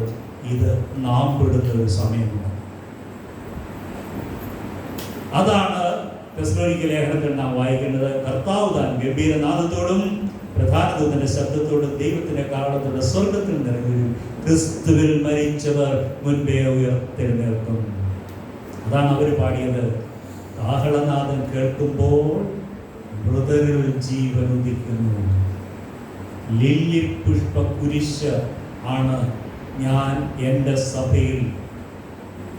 ഇത് നാമ്പിടുന്ന ഒരു സമയമുണ്ട്. അതാണ് തെസ്സലോനിക്ക ലേഖനത്തിൽ നാം വായിക്കുന്നത്. കർത്താവ് താൻ ഗംഭീരനാദത്തോടും പ്രധാനദൂതന്റെ ശബ്ദത്തോടും ദൈവത്തിന്റെ കാഹളത്തോടെ സ്വർഗത്തിൽ നിറങ്ങുകയും ക്രിസ്തുവിൽ മരിച്ചവർ മുൻപേ ഉയർത്തെഴുന്നേൽക്കും. അതാണ് അവർ പാടിയത്. കാഹളനാദം കേൾക്കുമ്പോൾ മൃതരിൽ ജീവൻ ഉദിക്കുന്നു. ലില്ലി പുഷ്പ കുരിശ് ആണ് ഞാൻ എൻ്റെ സഭയിൽ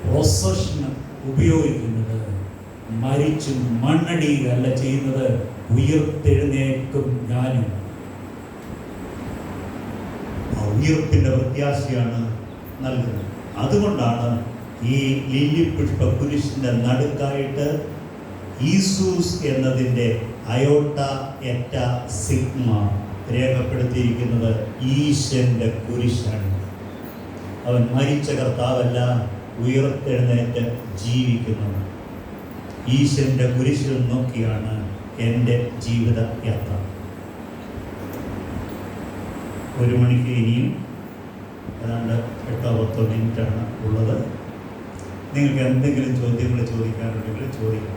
പ്രൊസഷൻ ഉപയോഗിക്കുന്നത്. മരിച്ചും മണ്ണടിയല്ല ചെയ്യുന്നത്, ഉയർത്തെഴുന്നേൽക്കും ഞാനും. ആ ഉയർപ്പിൻ്റെ പ്രത്യാശയാണ് നൽകുന്നത്. അതുകൊണ്ടാണ് ഈ ലില്ലി പുഷ്പ കുരിശിൻ്റെ നടുക്കായിട്ട് ഈസൂസ് എന്നതിൻ്റെ അയോട്ട എറ്റ സിഗ്മ രേഖപ്പെടുത്തിയിരിക്കുന്നത്. ഈശന്റെ കുരിശാണ്. അവൻ മരിച്ച കർത്താവല്ല, ഉയർത്തെഴുന്നേറ്റ് ജീവിക്കുന്നത്. ഈശന്റെ കുരിശിൽ നോക്കിയാണ് എൻ്റെ ജീവിത യാത്ര. 1 മണിക്ക് ഇനിയും ഏതാണ്ട് 8-10 മിനിറ്റാണ് ഉള്ളത്. നിങ്ങൾക്ക് എന്തെങ്കിലും ചോദ്യങ്ങൾ ചോദിക്കാനുണ്ടെങ്കിൽ ചോദിക്കാം.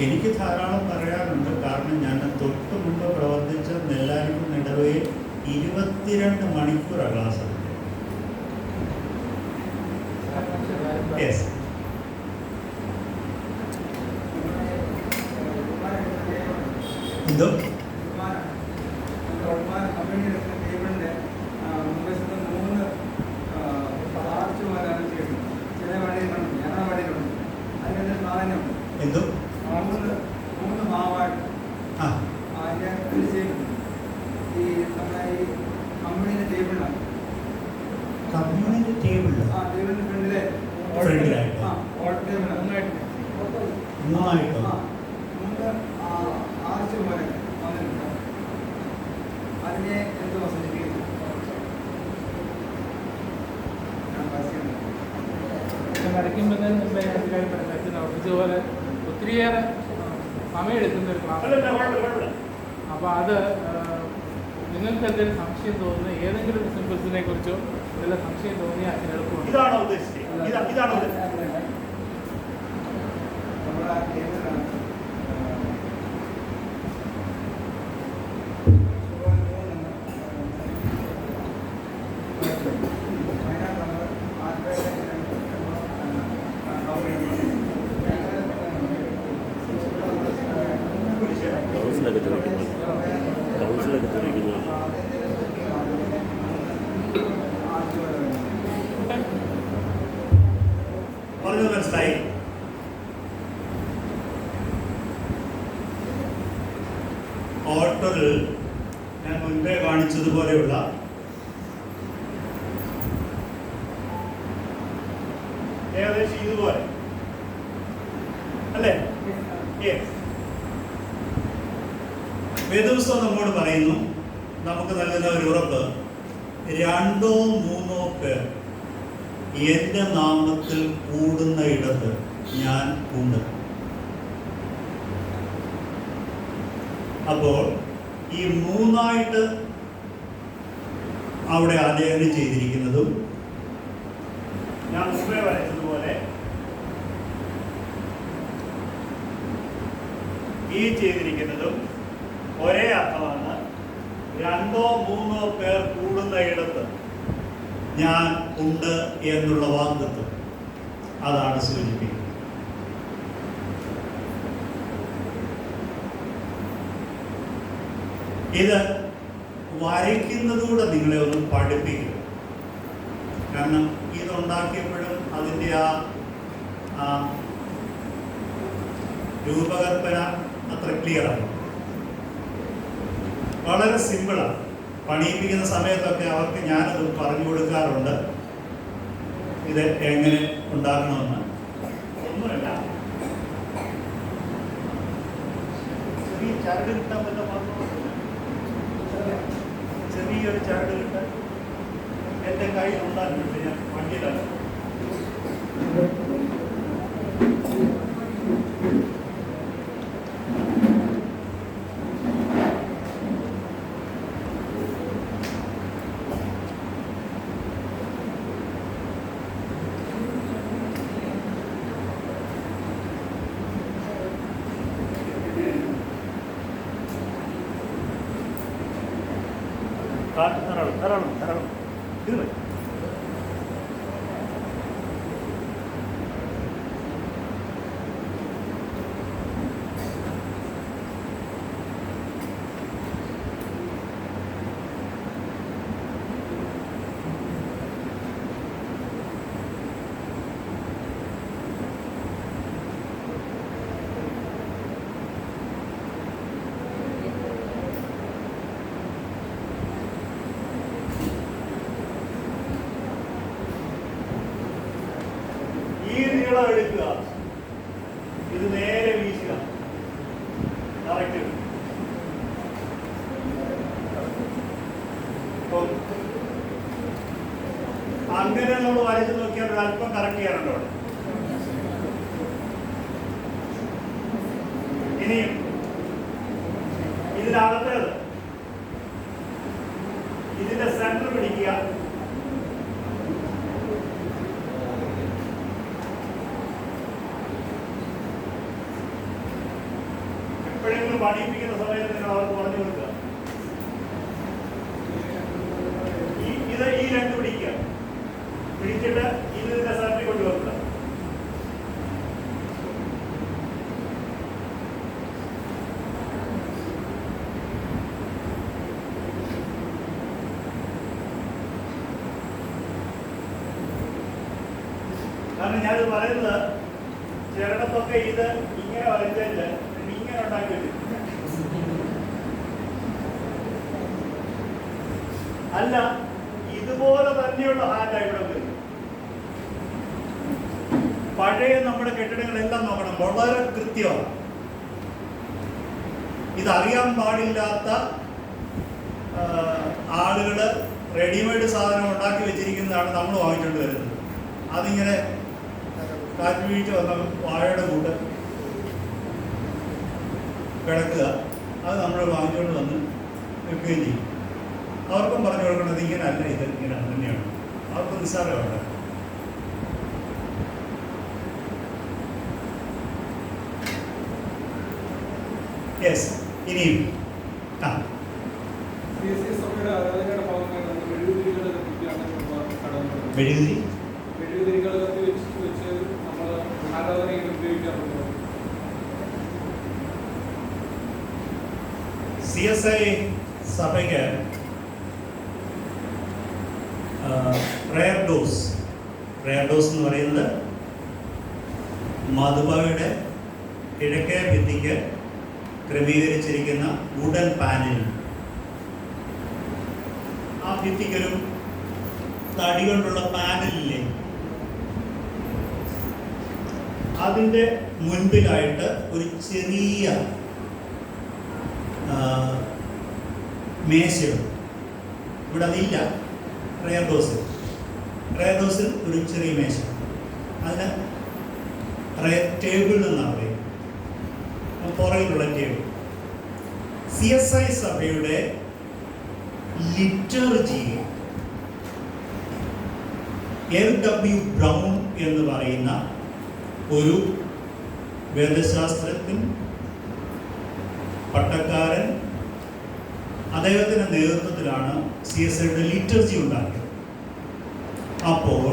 എനിക്ക് ധാരാളം പറയാനുണ്ട്. കാരണം ഞാൻ തൊട്ട് മുമ്പ് പ്രവർത്തിച്ച നെല്ലാരിക്കും ഇടവയിൽ 22 മണിക്കൂറാണ് ക്ലാസ്. യെസ്, എന്തോ എന്തോ ഫ്രണ്ടിലായിട്ടോ മൂന്നായിട്ടോ അതിനെ എന്ത് വസതിക്കുന്നു വരയ്ക്കുമ്പോഴത്തേനും മുമ്പേ ഇതുപോലെ ഒത്തിരിയേറെ സമയം എടുക്കുന്ന ഒരു ക്ലാസ്. അപ്പോൾ അത് നിങ്ങൾക്ക് എന്തെങ്കിലും സംശയം തോന്നുന്ന ഏതെങ്കിലും സിമ്പിൾസിനെ കുറിച്ചോ വല്ല സംശയം തോന്നിയാൽ അതിന് എളുപ്പമുണ്ട്. ഇതാണോ ഉദ്ദേശിച്ചത്? ഇതാണോ പറഞ്ഞത് മനസ്സിലായി? ഓട്ടറിൽ ഞാൻ മുൻപേ കാണിച്ചതുപോലെയുള്ള ഏകദേശം ഇതുപോലെ അല്ലേ? വേദപുസ്തകം നമ്മോട് പറയുന്നു, നമുക്ക് നൽകുന്ന ഒരു ഉറപ്പ്, 2 or 3 പേർ എന്റെ നാമത്തിൽ കൂടുന്ന ഇടത്ത് ഞാൻ ഉണ്ട്. അപ്പോൾ ഈ 3 അവിടെ ആലേഖനം ചെയ്തിരിക്കുന്നതും ഞാൻ മുമ്പേ വരച്ചതുപോലെ ഈ ചെയ്തിരിക്കുന്നതും ഒരേ അർത്ഥമാണ്. 2 or 3 പേർ കൂടുന്ന ഇടത്ത് ഞാൻ ഉണ്ട് എന്നുള്ള വാഗ്ദത്തം അതാണ് സൂചിപ്പിക്കുന്നത്. ഇത് വരയ്ക്കുന്നതുകൂടെ നിങ്ങളെ ഒന്ന് പഠിപ്പിക്കും. കാരണം ഇതുണ്ടാക്കിയപ്പോഴും അതിൻ്റെ ആ രൂപകൽപ്പന അത്ര ക്ലിയറാണ്. വളരെ സിമ്പിളാണ്. പണിയിപ്പിക്കുന്ന സമയത്തൊക്കെ അവർക്ക് ഞാനത് പറഞ്ഞു കൊടുക്കാറുണ്ട്, ഇത് എങ്ങനെ ഉണ്ടാക്കണമെന്ന്. ഒന്നുമല്ല, ചെറിയ ചരട് കിട്ടാൻ പറ്റുന്ന ചെറിയൊരു ചരട് കിട്ടാൻ എൻ്റെ കയ്യിൽ ഉണ്ടാക്കിയിട്ട് ഞാൻ വണ്ടിയിലാണ്. ധാരാളം ഇത് മതി. എടുക്കുക, ഇത് നേരെ വീശുക, കറക്റ്റ്. അങ്ങനെ നമ്മൾ വരച്ചു നോക്കിയാൽ ഒരു അല്പം കറക്റ്റ് ചെയ്യാറുണ്ട് അവിടെ. ഇനിയും ഇതിനകത്തേത് ഇതിന്റെ സെന്റർ പിടിക്കുക. എപ്പോഴെങ്കിലും പണിയിപ്പിക്കുന്ന സമയത്ത് നിങ്ങൾ അവർക്ക് പറഞ്ഞു കൊടുക്കുക, ഇത് ഈ 2 പിടിക്കുക, പിടിച്ചിട്ട് ഇതിന്റെ സെന്ററിൽ കൊണ്ടുവെക്കുക. കാരണം ഞാനിത് പറയുന്നത്, ചിലടത്തൊക്കെ ഇത് ഇങ്ങനെ വരച്ചാല് ഇങ്ങനെ ഉണ്ടാക്കി വെച്ചിട്ടുണ്ട്. അല്ല, ഇതുപോലെ തന്നെയുള്ള ഹാൻഡായി ഇവിടെ വരും. പഴയ നമ്മുടെ കെട്ടിടങ്ങളെല്ലാം നോക്കണം, വളരെ കൃത്യമാണ്. ഇതറിയാൻ പാടില്ലാത്ത ആളുകൾ റെഡിമെയ്ഡ് സാധനം ഉണ്ടാക്കി വെച്ചിരിക്കുന്നതാണ് നമ്മൾ വാങ്ങിച്ചുകൊണ്ട് വരുന്നത്. അതിങ്ങനെ കാറ്റ് വീഴ്ച വന്ന വാഴയുടെ കൂട്ട് കിടക്കുക, അത് നമ്മൾ വാങ്ങിച്ചുകൊണ്ട് വന്ന് വെക്കുകയും ചെയ്യും. അവർക്കും പറഞ്ഞു കൊടുക്കുന്നത് ഇങ്ങനെ അല്ല, ഇത് ഇങ്ങനെ തന്നെയാണ്. അവർക്ക് നിസ്സാരമുണ്ട്. യെസ്, ഇനിയും മെഴുകുതിരി CSI സഭയ്ക്ക് പ്രയർ ഡോസ് എന്ന് പറയുന്നത് മധുബയുടെ കിഴക്കേ ഭിത്തിക്ക് ക്രമീകരിച്ചിരിക്കുന്ന വുഡൻ പാനൽ. ആ ഭിത്തിക്കൊരു തടി കൊണ്ടുള്ള പാനലില്ലേ, അതിൻ്റെ മുൻപിലായിട്ട് ഒരു ചെറിയ മേശയുണ്ട്. ഇവിടെ അതില്ല. പ്രയർ ഡോസിൽ ഒരു ചെറിയ മേശ, അതിന് ടേബിൾ എന്നാണ് പറയുന്നത്, പുറകിലുള്ള ടേബിൾ. CSI സഭയുടെ ലിറ്റർജി LW ബ്രൗൺ എന്ന് പറയുന്ന ഒരു വേദശാസ്ത്രജ്ഞൻ, പട്ടക്കാരൻ, അദ്ദേഹത്തിൻ്റെ നേതൃത്വത്തിലാണ് CSIയുടെ ലിറ്റർജി ഉണ്ടാക്കിയത്. അപ്പോൾ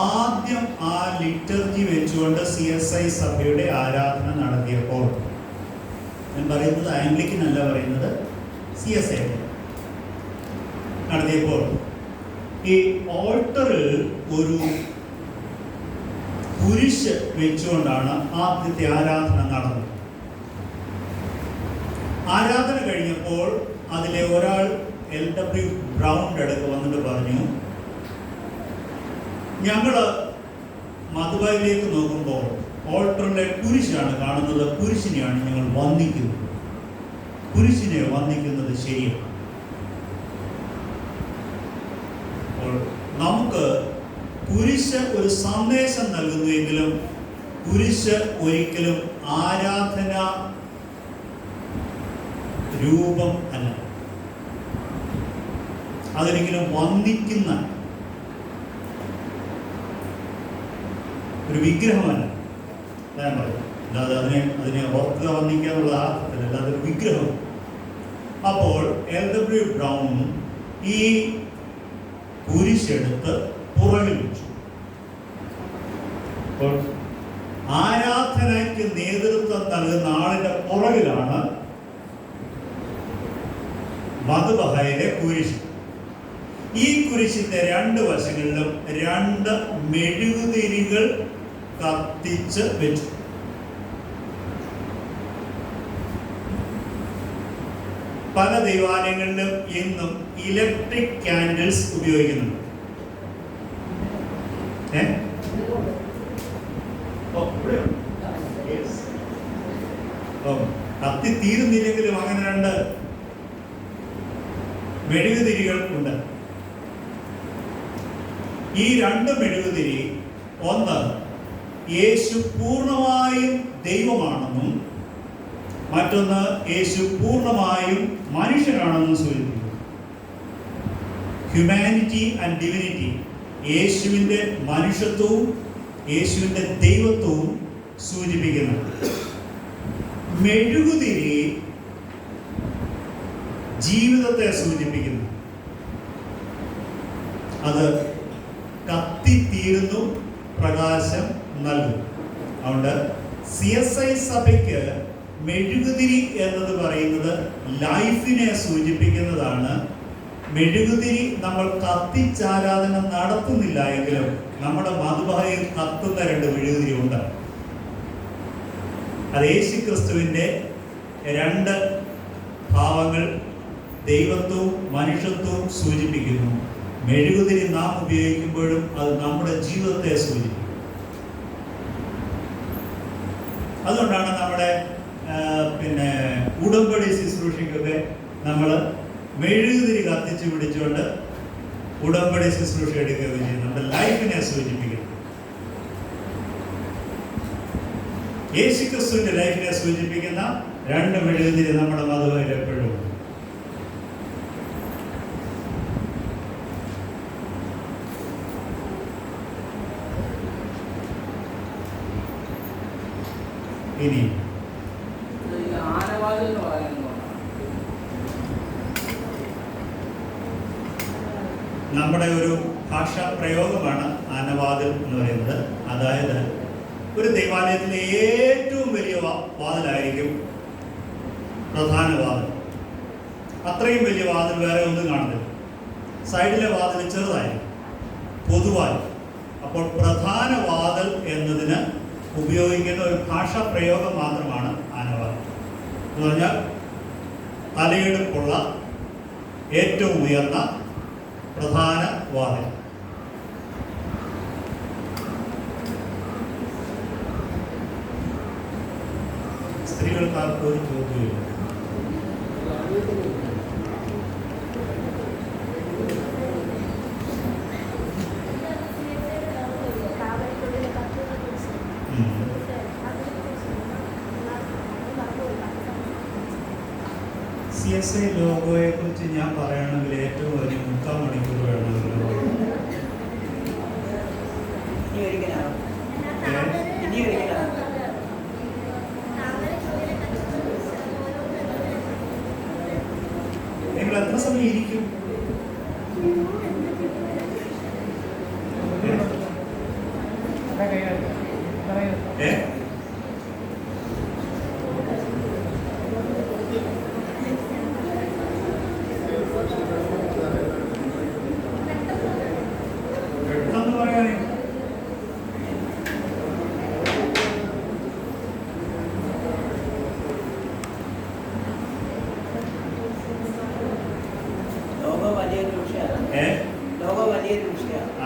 ആദ്യം ആ ലിറ്റർജി വെച്ചുകൊണ്ട് CSI സഭയുടെ ആരാധന നടത്തിയപ്പോൾ, ഞാൻ പറയുന്നത് ആംഗ്ലിക്കൻ അല്ല പറയുന്നത്, CSI നടത്തിയപ്പോൾ ഈ ഓൾട്ടറിൽ ഒരു കുരിശ് വെച്ചുകൊണ്ടാണ് ആദ്യത്തെ ആരാധന നടന്നത്. ആരാധന കഴിഞ്ഞപ്പോൾ അതിലെ ഒരാൾ LW ബ്രൗണിൻ്റെ അടുത്ത് വന്നിട്ട് പറഞ്ഞു, ഞങ്ങൾ മധുബയിലേക്ക് നോക്കുമ്പോൾ ഓൾട്ടറിലെ കുരിശാണ് കാണുന്നത്, കുരിശിനെയാണ് ഞങ്ങൾ വന്ദിക്കുന്നത്, കുരിശിനെ വന്ദിക്കുന്നത് ശരിയാണ്. നമുക്ക് കുരിശ് ഒരു സന്ദേശം നൽകുന്നുവെങ്കിലും കുരിശ് ഒരിക്കലും ആരാധന രൂപം അല്ല, അതൊരിക്കലും വന്ദിക്കുന്ന ഒരു വിഗ്രഹമല്ല. ഞാൻ പറയും, അല്ലാതെ അതിനെ ഓർക്കുക വന്ദിക്കുക എന്നുള്ള അർത്ഥത്തിലല്ല, അതൊരു വിഗ്രഹം. അപ്പോൾ LW ബ്രൗൺ ഈ കുരിശെടുത്ത് പുറകിൽ വെച്ചു. അപ്പോൾ ആരാധനയ്ക്ക് നേതൃത്വം നൽകുന്ന ആളിന്റെ പുറകിലാണ് മധുബഹയിലെ കുരിശ്. ഈ കുരിശിന്റെ രണ്ട് വശങ്ങളിലും രണ്ട് മെഴുകുതിരികൾ കത്തിച്ച് വെച്ചു. പല ദൈവാലയങ്ങളിലും ഇന്നും ഇലക്ട്രിക് ക്യാൻഡിൽസ് ഉപയോഗിക്കുന്നുണ്ട്. കത്തി തീരുന്നില്ലെങ്കിലും അങ്ങനെ രണ്ട് മെഴുകുതിരികൾ ഉണ്ട്. ഈ രണ്ട് മെഴുകുതിരി, ഒന്ന് യേശു പൂർണ്ണമായും ദൈവമാണെന്നും മറ്റൊന്ന് യേശു പൂർണ്ണമായും മനുഷ്യനാണെന്നും സൂചിപ്പിക്കുന്നു. ഹ്യൂമാനിറ്റി ആൻഡ് ഡിവിനിറ്റി, യേശുവിൻ്റെ മനുഷ്യത്വവും യേശുവിൻ്റെ ദൈവത്വവും സൂചിപ്പിക്കുന്നു. മെഴുകുതിരി ജീവിതത്തെ സൂചിപ്പിക്കുന്നു. അത് കത്തിത്തീരുന്നു, പ്രകാശം നൽകും. അതുകൊണ്ട് CSI സഭയ്ക്ക് മെഴുകുതിരി എന്നത് പറയുന്നത് ലൈഫിനെ സൂചിപ്പിക്കുന്നതാണ്. മെഴുകുതിരി നമ്മൾ കത്തിച്ചാരാധന നടത്തുന്നില്ല എങ്കിലും നമ്മുടെ മധുബഹയിൽ കത്തുന്ന രണ്ട് മെഴുകുതിരി ഉണ്ട്. അത് യേശുക്രിസ്തുവിൻ്റെ രണ്ട് ഭാവങ്ങൾ, ദൈവത്വവും മനുഷ്യത്വവും സൂചിപ്പിക്കുന്നു. മെഴുകുതിരി നാം ഉപയോഗിക്കുമ്പോഴും അത് നമ്മുടെ ജീവിതത്തെ സൂചിപ്പിക്കും. അതുകൊണ്ടാണ് നമ്മുടെ പിന്നെ ഉടമ്പടി ശുശ്രൂഷയ്ക്കൊക്കെ നമ്മൾ മെഴുകുതിരി കത്തിച്ച് പിടിച്ചുകൊണ്ട് ഉടമ്പടി ശുശ്രൂഷ എടുക്കുകയും ചെയ്യും. നമ്മുടെ ലൈഫിനെ സൂചിപ്പിക്കുന്നു. യേശുക്രിസ്തുവിന്റെ ലൈഫിനെ സൂചിപ്പിക്കുന്ന 2 മെഴുകുതിരി നമ്മുടെ മതത്തിൽ എപ്പോഴും ഉണ്ട്. ഇനി ആനവാതിൽ എന്ന് പറയുന്നത് നമ്മുടെ ഒരു ഭാഷാ പ്രയോഗമാണ് ആനവാതിൽ എന്ന് പറയുന്നത്. അതായത് ഒരു ദൈവാലയത്തിലെ ഏറ്റവും വലിയ വാതിലായിരിക്കും പ്രധാന വാതിൽ. അത്രയും വലിയ വാതിൽ വേറെ ഒന്നും കാണുന്നില്ല. സൈഡിലെ വാതിൽ ചെറുതായിരിക്കും, പൊതുവായി. അപ്പോൾ പ്രധാന വാതിൽ എന്നതിന് ഉപയോഗിക്കുന്ന ഒരു ഭാഷാ പ്രയോഗം മാത്രമാണ് ആനവാതിൽ എന്ന് പറഞ്ഞാൽ തലയെടുപ്പുള്ള ഏറ്റവും ഉയർന്ന പ്രധാന വാതിൽ. സ്ത്രീകൾക്ക് ഒരു ചോദ്യമില്ല. CSI ലോഗോയെ കുറിച്ച് ഞാൻ പറയണമെങ്കിൽ ഏറ്റവും വലിയ 3/4 മണിക്കൂർ വേണമല്ലോ. നിങ്ങൾ എത്ര സമയം ഇരിക്കും? പെട്ടെന്ന് പറയാനേ.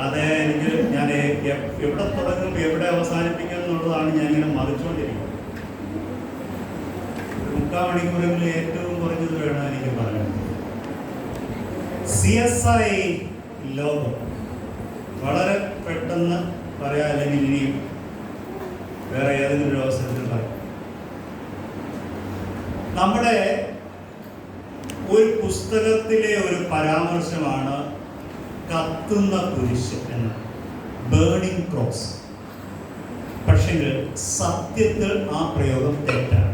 അതെ, എനിക്ക് ഞാൻ എവിടെ തുടങ്ങും എവിടെ അവസാനിപ്പിക്കും എന്നുള്ളതാണ് ഞാൻ ഇങ്ങനെ മറിച്ചുകൊണ്ടിരിക്കുന്നത്. 3/4 മണിക്കൂറെങ്കിലും ഏറ്റവും കുറഞ്ഞത് വേണം എനിക്ക് പറയാൻ. CSI ലോഗോ വളരെ പെട്ടെന്ന് പറയാം, അല്ലെങ്കിൽ ഇനിയും വേറെ ഏതെങ്കിലും ഒരു അവസരത്തിൽ പറയാം. നമ്മുടെ ഒരു പുസ്തകത്തിലെ ഒരു പരാമർശമാണ് കത്തുന്ന കുരിശ് എന്ന, ബേണിംഗ് ക്രോസ്. പക്ഷേ സത്യത്തിൽ ആ പ്രയോഗം തെറ്റാണ്.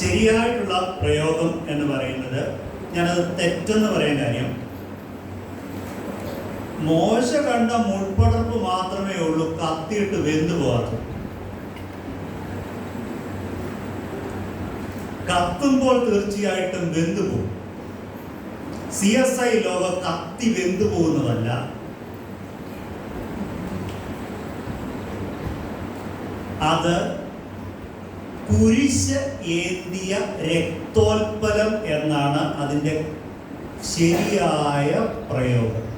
ശരിയായിട്ടുള്ള പ്രയോഗം എന്ന് പറയുന്നത്, ഞാനത് തെറ്റെന്ന് പറയാൻ കാര്യം, മോശ കണ്ട മുൾപ്പടർപ്പ് മാത്രമേ ഉള്ളൂ കത്തിയിട്ട് വെന്തു പോകാത്തത്. കത്തുമ്പോൾ തീർച്ചയായിട്ടും വെന്തു പോകും. CSI ലോഗോ കത്തി വെന്തു പോകുന്നതല്ല. അത് കുരിശ് ഏന്തിയ രക്തോൽപ്പലം എന്നാണ് അതിൻ്റെ ശരിയായ പ്രയോഗം.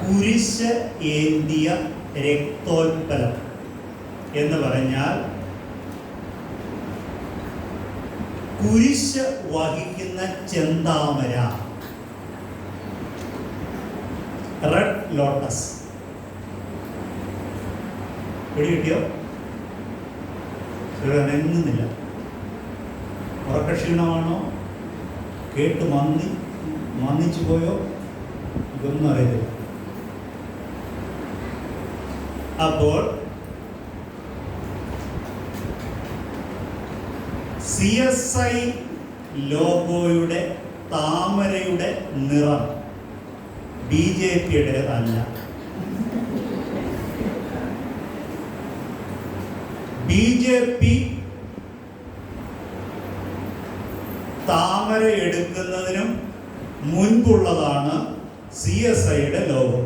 കുരിശ് ഏന്തിയ രക്തോൽപ്പലം എന്ന് പറഞ്ഞാൽ കുരിശ് വഹിക്കുന്ന ചെന്താമര, റെഡ് ലോട്ടസ്. പിടി കിട്ടിയോ? അനങ്ങുന്നില്ല. ഉറക്കക്ഷീണമാണോ? കേട്ട് മന്നിച്ചു പോയോ? ഇതൊന്നും അറിയത്തില്ല. അപ്പോൾ CSI ലോഗോയുടെ താമരയുടെ നിറം BJPയുടേതല്ല. BJP താമര എടുക്കുന്നതിനും മുൻപുള്ളതാണ് CSIയുടെ ലോഗോ.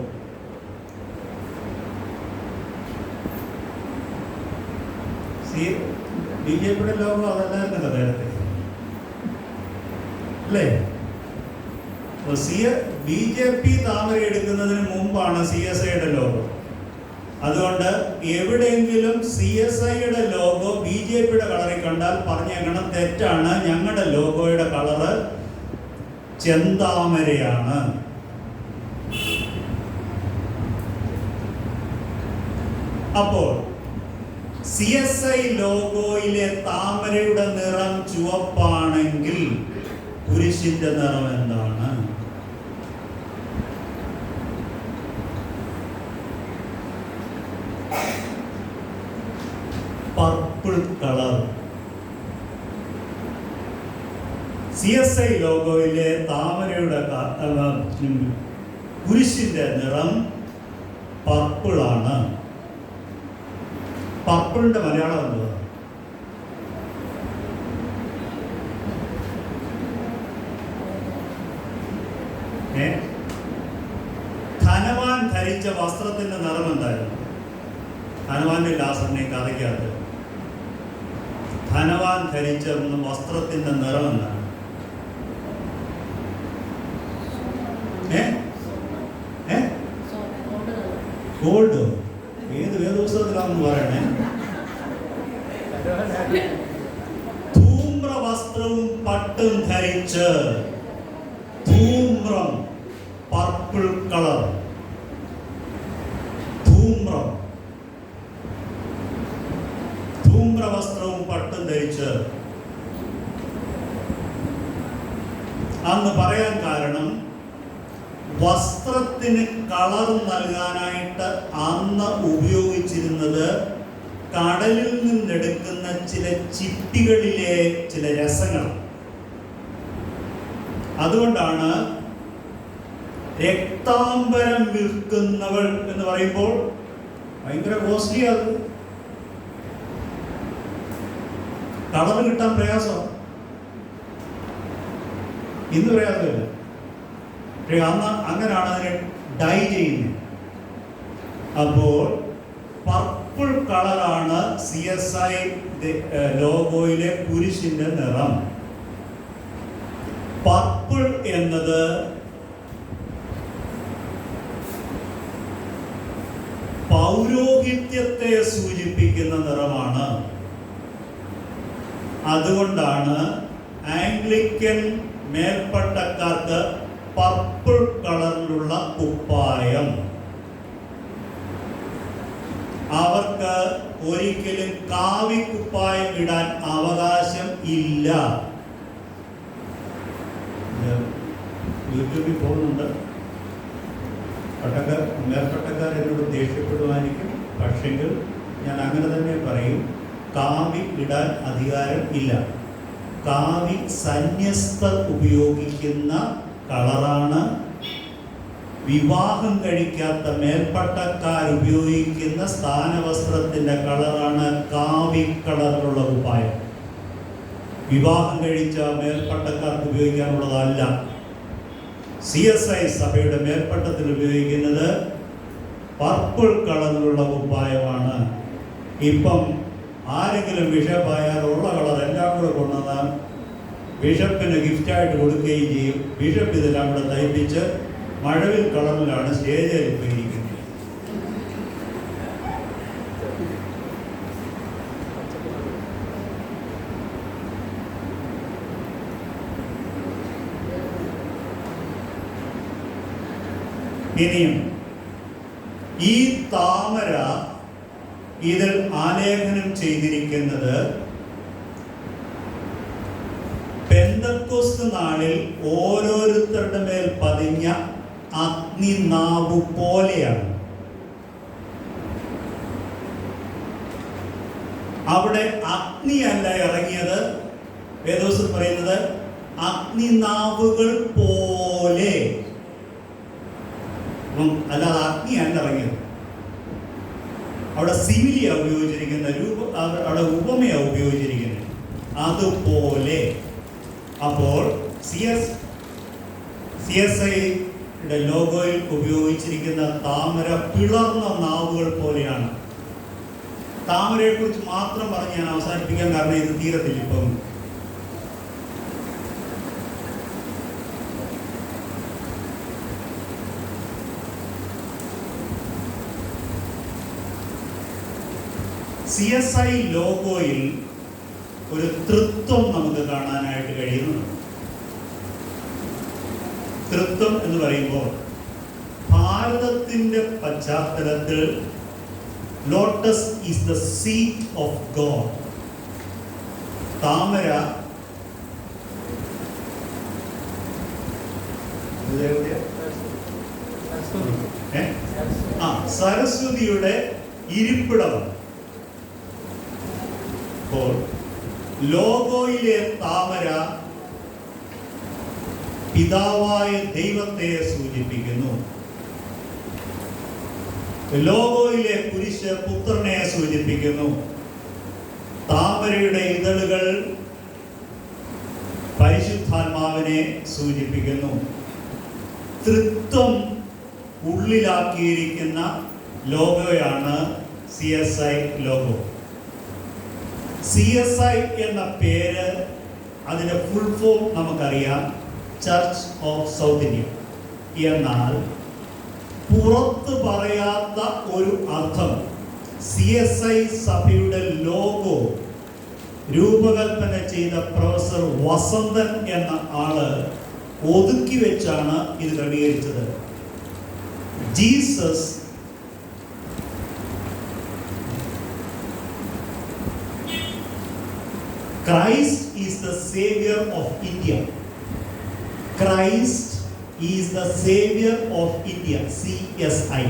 BJPയുടെ ലോഗോ അതല്ലായിരുന്നല്ലോ നേരത്തെ, അല്ലേ? BJP താമര എടുക്കുന്നതിന് മുമ്പാണ് CSIയുടെ ലോഗോ. അതുകൊണ്ട് എവിടെയെങ്കിലും CSIയുടെ ലോഗോ BJPയുടെ കളറിൽ കണ്ടാൽ പറഞ്ഞേക്കണം, തെറ്റാണ്. ഞങ്ങളുടെ ലോഗോയുടെ കളറ് ചെന്താമരയാണ്. അപ്പോൾ CSI ലോഗോയിലെ താമരയുടെ നിറം ചുവപ്പാണെങ്കിൽ കുരിശിന്റെ നിറം എന്താണ്? Purple colour. CSI ലോഗോയിലെ താമരയുടെ കുരിശിന്റെ നിറം പർപ്പിളാണ്. പർപ്പിളിന്റെ മലയാളം എന്തുവാ? ധനവാൻ ധരിച്ച വസ്ത്രത്തിന്റെ നിറം എന്തായിരുന്നു? ധനവാന്റെ ലാസറിനെ കഥയ്ക്കകത്ത് ധനവാൻ ധരിച്ച വസ്ത്രത്തിന്റെ നിറം എന്താണ്? ഗോൾഡ്. ഏത് വേദപുസ്തകത്തിലാണെന്ന് പറയണേ. ധൂമ്ര വസ്ത്രവും പട്ടും ധരിച്ച്, ധൂമ്രം പർപ്പിൾ കളർ, ധൂമ്രം, ധൂമ്ര വസ്ത്രവും പട്ടും ധരിച്ച് അന്ന് പറയാൻ കാരണം വസ്ത്രത്തിന് കളർ നൽകാനായിട്ട് അന്ന് ഉപയോഗിച്ചിരുന്നത് കടലിൽ നിന്നെടുക്കുന്ന ചില ചിപ്പികളിലെ ചില രസങ്ങൾ. അതുകൊണ്ടാണ് രക്താംബരം വിൽക്കുന്നവൾ എന്ന് പറയുമ്പോൾ ഭയങ്കര കോസ്റ്റ്ലി. അത് കളർ കിട്ടാൻ പ്രയാസം. ഇന്ന് പ്രയാസമില്ല. അന്ന് അങ്ങനെയാണ് അതിനെ ഡൈ ചെയ്യുന്നത്. അപ്പോൾ പർപ്പിൾ കളറാണ് CSI ലോഗോയിലെ കുരിശിന്റെ നിറം. പർപ്പിൾ എന്നത് പൗരോഹിത്യത്തെ സൂചിപ്പിക്കുന്ന നിറമാണ്. അതുകൊണ്ടാണ് ആംഗ്ലിക്കൻ മേൽപ്പട്ടക്കാർക്ക് പർപ്പിൾ കളറിലുള്ള കുപ്പായം. അവർക്ക് ഒരിക്കലും കാവിക്കുപ്പായം ഇടാൻ അവകാശം ഇല്ല. യൂട്യൂബിൽ പോകുന്നുണ്ട്. മേൽപ്പട്ടക്കാർ എന്നോട് ദേഷ്യപ്പെടുവാനിരിക്കും. പക്ഷെങ്കിൽ ഞാൻ അങ്ങനെ തന്നെ പറയും, കാവി ഇടാൻ അധികാരം ഇല്ല. കാവി സന്യസ്തർ ഉപയോഗിക്കുന്ന കളറാണ്. വിവാഹം കഴിക്കാത്ത മേൽപ്പട്ടക്കാർ ഉപയോഗിക്കുന്ന സ്ഥാനവസ്ത്രത്തിന്റെ കളറാണ് കാവി കളറിലുള്ള കുപ്പായം. വിവാഹം കഴിച്ച മേൽപ്പട്ടക്കാർക്ക് ഉപയോഗിക്കാനുള്ളതല്ല. CSI സഭയുടെ മേൽപ്പട്ടത്തിൽ ഉപയോഗിക്കുന്നത് പർപ്പിൾ കളറിലുള്ള കുപ്പായമാണ്. ഇപ്പം ആരെങ്കിലും ബിഷപ്പായാൽ ഉള്ള കളർ എല്ലാം കൂടെ കൊണ്ടുവന്നാൽ ബിഷപ്പിന് ഗിഫ്റ്റായിട്ട് കൊടുക്കുകയും ചെയ്യും. ബിഷപ്പ് ഇതെല്ലാം കൂടെ തയ്പ്പിച്ച് മഴവിൽ കളറിലാണ് സ്റ്റേജിൽ ഉപയോഗിക്കുന്നത്. ഇനിയും ഈ താമര ഇതിൽ ആലേഖനം ചെയ്തിരിക്കുന്നത് പെന്തക്കോസ്ത് നാളിൽ ഓരോരുത്തരുടെ മേൽ പതിഞ്ഞ അഗ്നിനാവു പോലെയാണ്. അവിടെ അഗ്നിയല്ല ഇറങ്ങിയത്. വേദോസ്തം പറയുന്നത് അഗ്നിനാവുകൾ പോലെ, അല്ലാതെ അഗ്നിയല്ല ഇറങ്ങിയത്. അവിടെ സിമിലിയാ ഉപയോഗിച്ചിരിക്കുന്ന അവിടെ ഉപമയാ ഉപയോഗിച്ചിരിക്കുന്നത്. അതുപോലെ അപ്പോൾ CSIയുടെ ലോഗോയിൽ ഉപയോഗിച്ചിരിക്കുന്ന താമര പിളർന്ന നാവുകൾ പോലെയാണ്. താമരയെ കുറിച്ച് മാത്രം പറഞ്ഞ് ഞാൻ അവസാനിപ്പിക്കാൻ കാരണം ഇത് തീരത്തില്ല. ഇപ്പം CSI ലോഗോയിൽ ഒരു തൃത്വം നമുക്ക് കാണാനായിട്ട് കഴിയുന്നുണ്ട്. തൃത്വം എന്ന് പറയുമ്പോൾ ഭാരതത്തിൻ്റെ പശ്ചാത്തലത്തിൽ lotus is the seat of God. താമര സരസ്വതിയുടെ ഇരിപ്പിടമാണ്. അപ്പോൾ ലോഗോയിലെ താമര പിതാവായ ദൈവത്തെ സൂചിപ്പിക്കുന്നു. ലോഗോയിലെ കുരിശ് പുത്രനെ സൂചിപ്പിക്കുന്നു. താമരയുടെ ഇതളുകൾ പരിശുദ്ധാത്മാവിനെ സൂചിപ്പിക്കുന്നു. തൃത്വം ഉള്ളിലാക്കിയിരിക്കുന്ന ലോഗോയാണ് CSI ലോഗോ. CSI എന്ന പേര്, അതിൻ്റെ ഫുൾ ഫോം നമുക്കറിയാം, ചർച്ച് ഓഫ് സൗത്ത് ഇന്ത്യ. എന്നാൽ പുറത്ത് പറയാത്ത ഒരു അർത്ഥം CSI സഭയുടെ ലോഗോ രൂപകൽപ്പന ചെയ്ത പ്രൊഫസർ വസന്തൻ എന്ന ആള് ഒതുക്കി വെച്ചാണ് ഇത് ക്രമീകരിച്ചത്. Jesus Christ is the savior of India. Christ is the savior of India. CSI.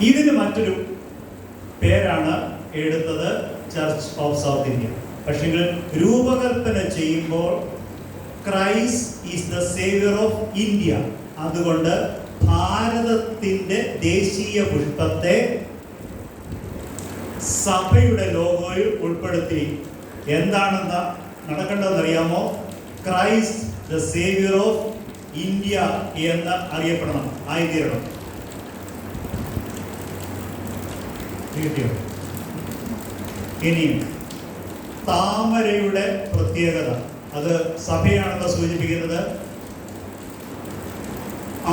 ഇതിന് മറ്റൊരു പേരാണ് എടുത്തത്, ചർച്ച് ഓഫ് സൗത്ത് ഇന്ത്യ. പക്ഷേ രൂപകൽപ്പന ചെയ്യുമ്പോൾ Christ is the saviour of India. അതുകൊണ്ട് ഭാരതത്തിൻ്റെ ദേശീയ പുഷ്പത്തെ സഭയുടെ ലോഗോയിൽ ഉൾപ്പെടുത്തി. എന്താണെന്ന് നടക്കേണ്ടതെന്നറിയാമോ? Christ the saviour of India എന്ന് അറിയപ്പെടണം, ആയിത്തീരണം. ഇനിയും താമരയുടെ പ്രത്യേകത, അത് സഭയാണെന്ന് സൂചിപ്പിക്കുന്നത്.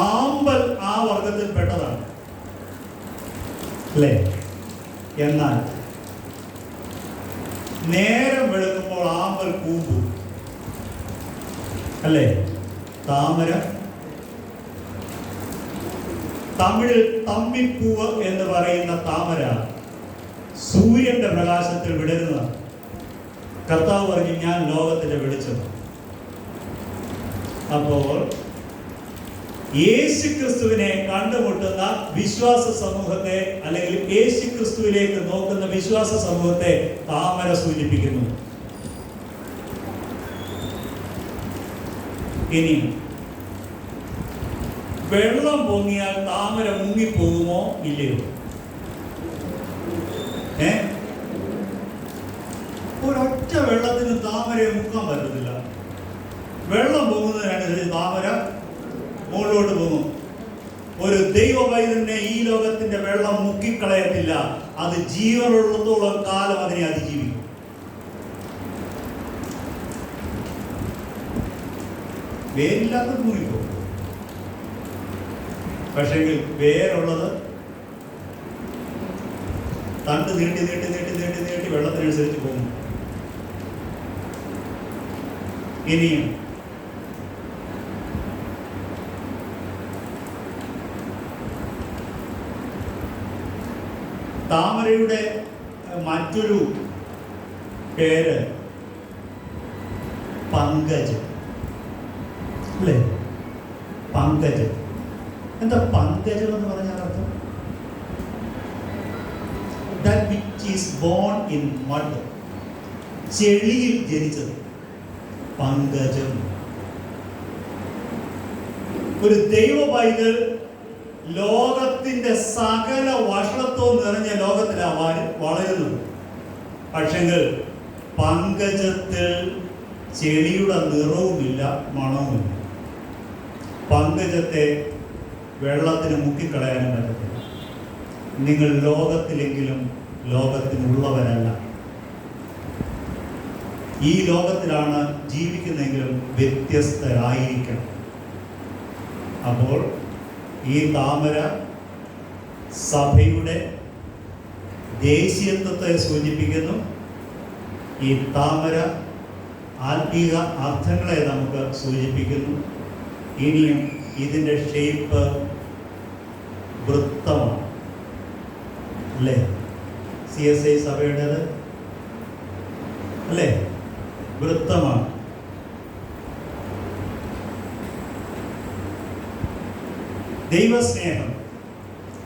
ആമ്പൽ ആ വർഗത്തിൽ പെട്ടതാണ് അല്ലേ? എന്നാൽ നേരം വെളുക്കുമ്പോൾ ആമ്പൽ കൂമ്പും അല്ലേ? താമര തമിഴിൽ തമ്മിപ്പൂവ് എന്ന് പറയുന്ന താമര സൂര്യന്റെ പ്രകാശത്തിൽ വിടരുന്നതാണ്. കർത്താവ് പറഞ്ഞു, ഞാൻ ലോകത്തിന്റെ വെളിച്ചം. അപ്പോൾ യേശുക്രിസ്തുവിനെ കണ്ടുമുട്ടുന്ന വിശ്വാസ സമൂഹത്തെ, അല്ലെങ്കിൽ യേശുക്രിസ്തുവിലേക്ക് നോക്കുന്ന വിശ്വാസ സമൂഹത്തെ താമര സൂചിപ്പിക്കുന്നു. ഇനി വെള്ളം പൊങ്ങിയാൽ താമര മുങ്ങിപ്പോകുമോ ഇല്ലയോ? ഒരൊറ്റ വെള്ളത്തിന് താമരയെ മുക്കാൻ പറ്റത്തില്ല. വെള്ളം പൊങ്ങുന്നതിനനുസരിച്ച് താമര മുകളിലോട്ട് പോകും. ഒരു ദൈവവൈദ്യനെ ഈ ലോകത്തിന്റെ വെള്ളം മുക്കിക്കളയത്തില്ല. അത് ജീവനുള്ളത്തോളം കാലം അതിനെ അതിജീവിക്കും. വേരില്ലാത്തത് മുങ്ങിപ്പോകും. പക്ഷെങ്കിൽ വേരുള്ളത് തണ്ട് നീട്ടി നീട്ടി നീട്ടി നീട്ടി നീട്ടി വെള്ളത്തിനനുസരിച്ച് പോകും. ഇനിയും താമരയുടെ മറ്റൊരു പേര് പങ്കജം അല്ലേ? പങ്കജം. എന്താ പങ്കജം എന്ന് പറഞ്ഞാൽ അർത്ഥം? That which is born in mud. ചെളിയിൽ ജനിച്ചത് പങ്കജം. ഒരു ദൈവ പൈതൽ ലോകത്തിന്റെ സകല വഷളത്വവും നിറഞ്ഞ ലോകത്തിലാണ് വളരുന്നത്. പക്ഷെങ്കിൽ പങ്കജത്തിൽ ചെളിയുടെ നിറവുമില്ല, മണവുമില്ല. പങ്കജത്തെ വെള്ളത്തിന് മുക്കിക്കളയാനും പറ്റത്തില്ല. നിങ്ങൾ ലോകത്തിലെങ്കിലും ലോകത്തിനുള്ളവരല്ല. ഈ ലോകത്തിലാണ് ജീവിക്കുന്നെങ്കിലും വ്യത്യസ്തരായിരിക്കണം. അപ്പോൾ ഈ താമര സഭയുടെ ദേശീയത്വത്തെ സൂചിപ്പിക്കുന്നു. ഈ താമര ആത്മീക അർത്ഥങ്ങളെ നമുക്ക് സൂചിപ്പിക്കുന്നു. ഇനിയും ഇതിൻ്റെ ഷേപ്പ് വൃത്തമാണ് അല്ലേ? CSI സഭയുടേത് അല്ലേ? വൃത്തമാണ്. ദൈവസ്നേഹം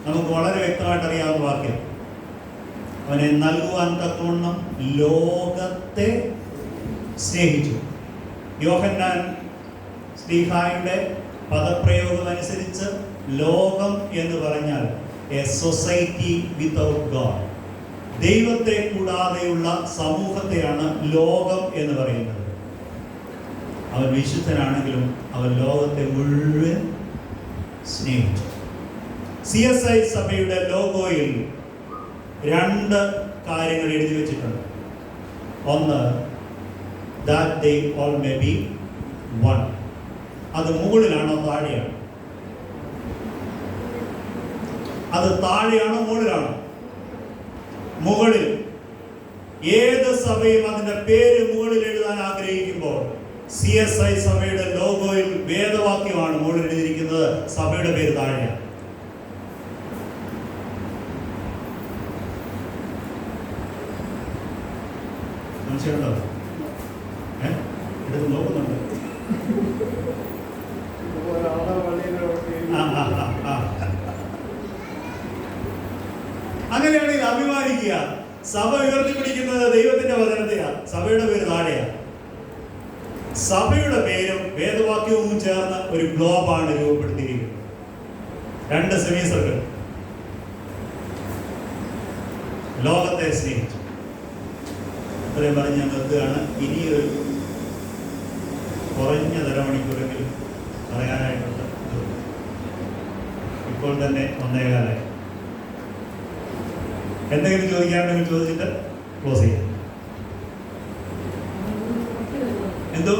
നമുക്ക് വളരെ വ്യക്തമായിട്ട് അറിയാവുന്ന വാക്യം. അവനെ നൽകുവാൻ തക്കവണ്ണം ലോകത്തെ സ്നേഹിച്ചു. യോഹന്നാൻ ശ്ലീഹായുടെ പദപ്രയോഗം അനുസരിച്ച് ലോകം എന്ന് പറഞ്ഞാൽ എ സൊസൈറ്റി വിത്തൗട്ട് ഗോഡ്. ദൈവത്തെ കൂടാതെയുള്ള സമൂഹത്തെയാണ് ലോകം എന്ന് പറയുന്നത്. അവൻ വിശുദ്ധനാണെങ്കിലും അവൻ ലോകത്തെ മുഴുവൻ സ്നേഹിച്ചു. CSI സഭയുടെ ലോഗോയിൽ 2 കാര്യങ്ങൾ എഴുതി വെച്ചിട്ടുണ്ട്. ഒന്ന്, that they all may be one. അത് മുകളിലാണോ താഴെയാണോ? അത് താഴെയാണോ മുകളിലാണോ? മുകളിൽ. ഏത് സഭയും അതിൻ്റെ പേര് മുകളിൽ എഴുതാൻ ആഗ്രഹിക്കുമ്പോൾ CSI സഭയുടെ ലോഗോയിൽ വേദവാക്യമാണ് മുകളിൽ എഴുതിയിരിക്കുന്നത്, സഭയുടെ പേര് താഴെയാണ്. മനസ്സിലുണ്ടോ? എടുത്ത് നോക്കുന്നുണ്ട്. അങ്ങനെയാണെങ്കിൽ അഭിമാനിക്കുക. സഭ ഉയർത്തിപ്പിടിക്കുന്നത് ദൈവത്തിന്റെ വചനത്തെയാണ്. സഭയുടെ പേര് താഴെയാണ്. സഭയുടെ പേരും വേദവാക്യവും ചേർന്ന് ഒരു ഗ്ലോബാണ് രൂപപ്പെടുത്തിയിരിക്കുന്നത്. 2 സെമി സർക്കിൾ. ലോകത്തെ സ്നേഹിച്ചു. ഇത്രയും പറഞ്ഞ് ഞാൻ നിർത്തുകയാണ്. ഇനിയൊരു കുറഞ്ഞ അരമണിക്കൂറെങ്കിലും പറയാനായിട്ടുണ്ട്. ഇപ്പോൾ തന്നെ 1:15. എന്തെങ്കിലും ചോദിക്കാനുണ്ടെങ്കിൽ ചോദിച്ചിട്ട് ക്ലോസ് ചെയ്യാം. എന്തോ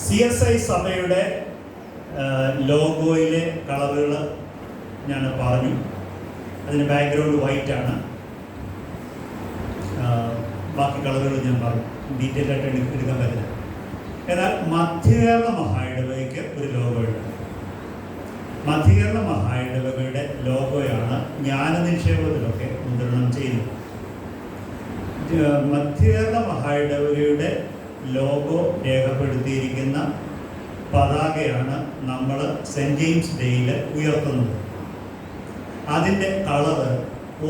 CSI സഭയുടെ ലോഗോയിലെ കളറുകൾ ഞാൻ പറഞ്ഞു. അതിന് ബാക്ക്ഗ്രൗണ്ട് വൈറ്റ് ആണ്. ബാക്കി കളറുകൾ ഞാൻ പറഞ്ഞു. ഡീറ്റെയിൽ ആയിട്ട് എടുക്കാൻ പറ്റില്ല. എന്നാൽ മധ്യകേരള മഹായിടവകയ്ക്ക് ഒരു ലോഗോയുണ്ട്. മധ്യകേരള മഹായിടവകയുടെ ലോഗോയാണ് ജ്ഞാനനിക്ഷേപത്തിലൊക്കെ മുദ്രണം ചെയ്യുന്നത്. മധ്യകേരള മഹായിടവകയുടെ ലോഗോ രേഖപ്പെടുത്തിയിരിക്കുന്ന പതാകയാണ് നമ്മൾ സെൻറ്റ് ജെയിംസ് ഡേയിൽ ഉയർത്തുന്നത്. അതിൻ്റെ കളറ്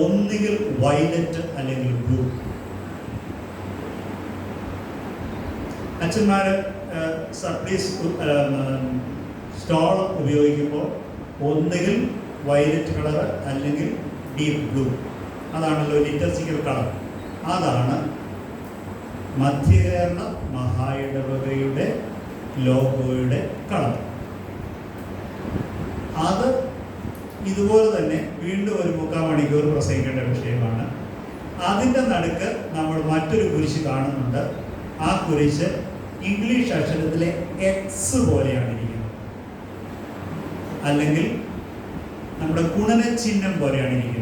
ഒന്നുകിൽ വയലറ്റ് അല്ലെങ്കിൽ ബ്ലൂ. അച്ഛന്മാർ സർപ്ലീസ് സ്റ്റോൾ ഉപയോഗിക്കുമ്പോൾ ഒന്നുകിൽ വയലറ്റ് കളർ അല്ലെങ്കിൽ ഡീപ്പ് ബ്ലൂ. അതാണല്ലോ ലിറ്റർജിക്കൽ കളർ. അതാണ് മധ്യകേരള മഹായിടവകയുടെ ലോഗോയുടെ കളർ. അത് ഇതുപോലെ തന്നെ വീണ്ടും ഒരു 3/4 മണിക്കൂർ പ്രസംഗിക്കേണ്ട വിഷയമാണ്. അതിൻ്റെ നടുക്ക് നമ്മൾ മറ്റൊരു കുരിശ് കാണുന്നുണ്ട്. ആ കുരിശ് ഇംഗ്ലീഷ് അക്ഷരത്തിലെ എക്സ് പോലെയാണ് ഇരിക്കുന്നത്, അല്ലെങ്കിൽ നമ്മുടെ ഗുണനചിഹ്നം പോലെയാണ് ഇരിക്കുന്നത്.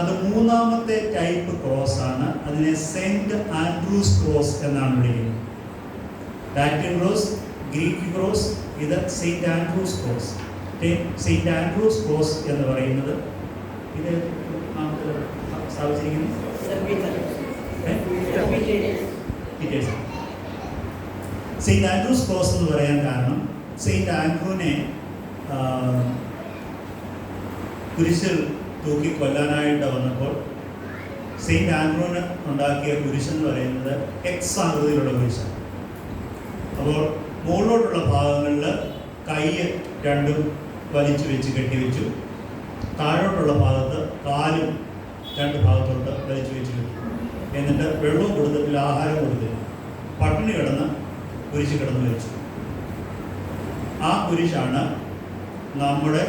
അത് 3ാമത്തെ ടൈപ്പ് ക്രോസ് ആണ്. അതിനെ സെന്റ് ആൻഡ്രൂസ് ക്രോസ് എന്നാണ് വിളിക്കുന്നത്. ലാറ്റിൻ ക്രോസ്, ഗ്രീക്ക് ക്രോസ്, ഇത് Saint Andrew's cross. Saint Andrew's cross എന്ന് പറയുന്നത് ഇത് സ്ഥാപിച്ചിരിക്കുന്നത് സെയിന്റ് ആൻഡ്രൂസ് ക്രോസ് എന്ന് പറയാൻ കാരണം സെയിന്റ് ആൻഡ്രൂവിനെ കുരിശിൽ തൂക്കി കൊല്ലാനായിട്ട് വന്നപ്പോൾ സെയിന്റ് ആൻഡ്രൂവിന് ഉണ്ടാക്കിയ കുരിശെന്ന് പറയുന്നത് എക്സ് ആകൃതിയിലുള്ള കുരിശാണ്. അപ്പോൾ മുകളിലോട്ടുള്ള ഭാഗങ്ങളിൽ കൈ രണ്ടും വലിച്ചു വെച്ച് കെട്ടിവെച്ചു. താഴോട്ടുള്ള ഭാഗത്ത് കാലും 2 ഭാഗത്തോട്ട് വലിച്ചു വെച്ച് കെട്ടി. എന്നിട്ട് വെള്ളവും കൊടുത്തിട്ടില്ല, ആഹാരം കൊടുത്തില്ല. പട്ടിണി കിടന്ന് കുരിശ് കിടന്ന് വെച്ചു. ആ കുരിശാണ് നമ്മുടെ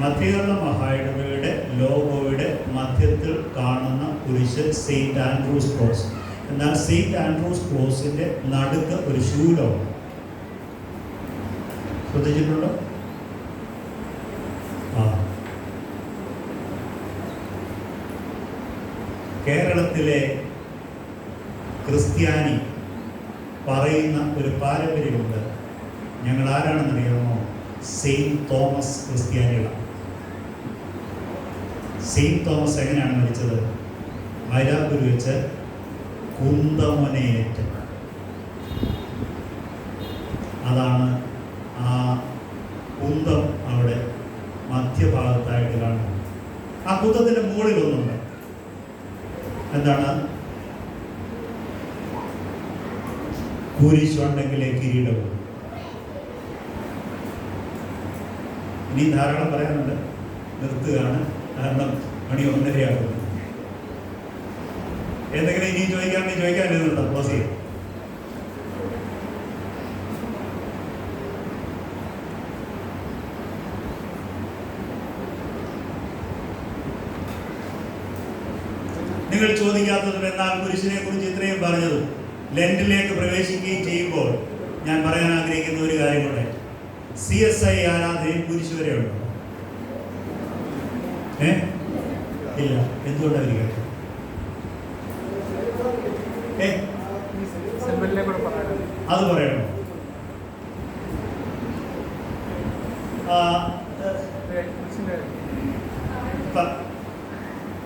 മധ്യകേരള മഹായിടവയുടെ ലോഗോയുടെ മധ്യത്തിൽ കാണുന്ന കുരിശ് സെയിൻറ്റ് ആൻഡ്രൂസ് ക്രോസ്. എന്നാൽ സെയിൻറ്റ് ആൻഡ്രൂസ് ക്രോസിന്റെ നടുക്ക് ഒരു ശൂലമുണ്ട്. ശ്രദ്ധിച്ചിട്ടുണ്ടോ? കേരളത്തിലെ ക്രിസ്ത്യാനി പറയുന്ന ഒരു പാരമ്പര്യമുണ്ട്. ഞങ്ങൾ ആരാണെന്നറിയാമോ? സെയിൻറ്റ് തോമസ് ക്രിസ്ത്യാനികളാണ്. സെയിൻറ്റ് തോമസ് എങ്ങനെയാണ് മരിച്ചത്? മൈലാപ്പൂർ വെച്ച് കുന്തമുനയേറ്റ്. അതാണ് ആ കുന്തം അവിടെ മധ്യഭാഗത്തായിട്ട് കാണുന്നത്. ആ കുന്തത്തിന്റെ മുകളിൽ ഒന്നുണ്ട്. എന്താണ്? കുരിശുണ്ടെങ്കിലേ കിരീടവും. ഇനി ധാരാളം പറയാനുണ്ട്, നിർത്തുകയാണ്. കാരണം മണി 1:30 എന്തെങ്കിലും ഇനി ചോദിക്കാണെങ്കിൽ ചോദിക്കാൻ നിർത്താം. ക്ലോസ് ചെയ്യാം. നിങ്ങൾ ചോദിക്കാത്തതും എന്നാൽ കുരിശിനെ കുറിച്ച് ഇത്രയും പറഞ്ഞതും ലെൻഡിലേക്ക് പ്രവേശിക്കുകയും ചെയ്യുമ്പോൾ ഞാൻ പറയാൻ ആഗ്രഹിക്കുന്ന ഒരു കാര്യം കൂടെ. CSI ആരാധനയിൽ കുരിശ് വരെ ഉണ്ടോ? ഇല്ല. എന്തുകൊണ്ടായിരിക്കും? അത് പറയണോ?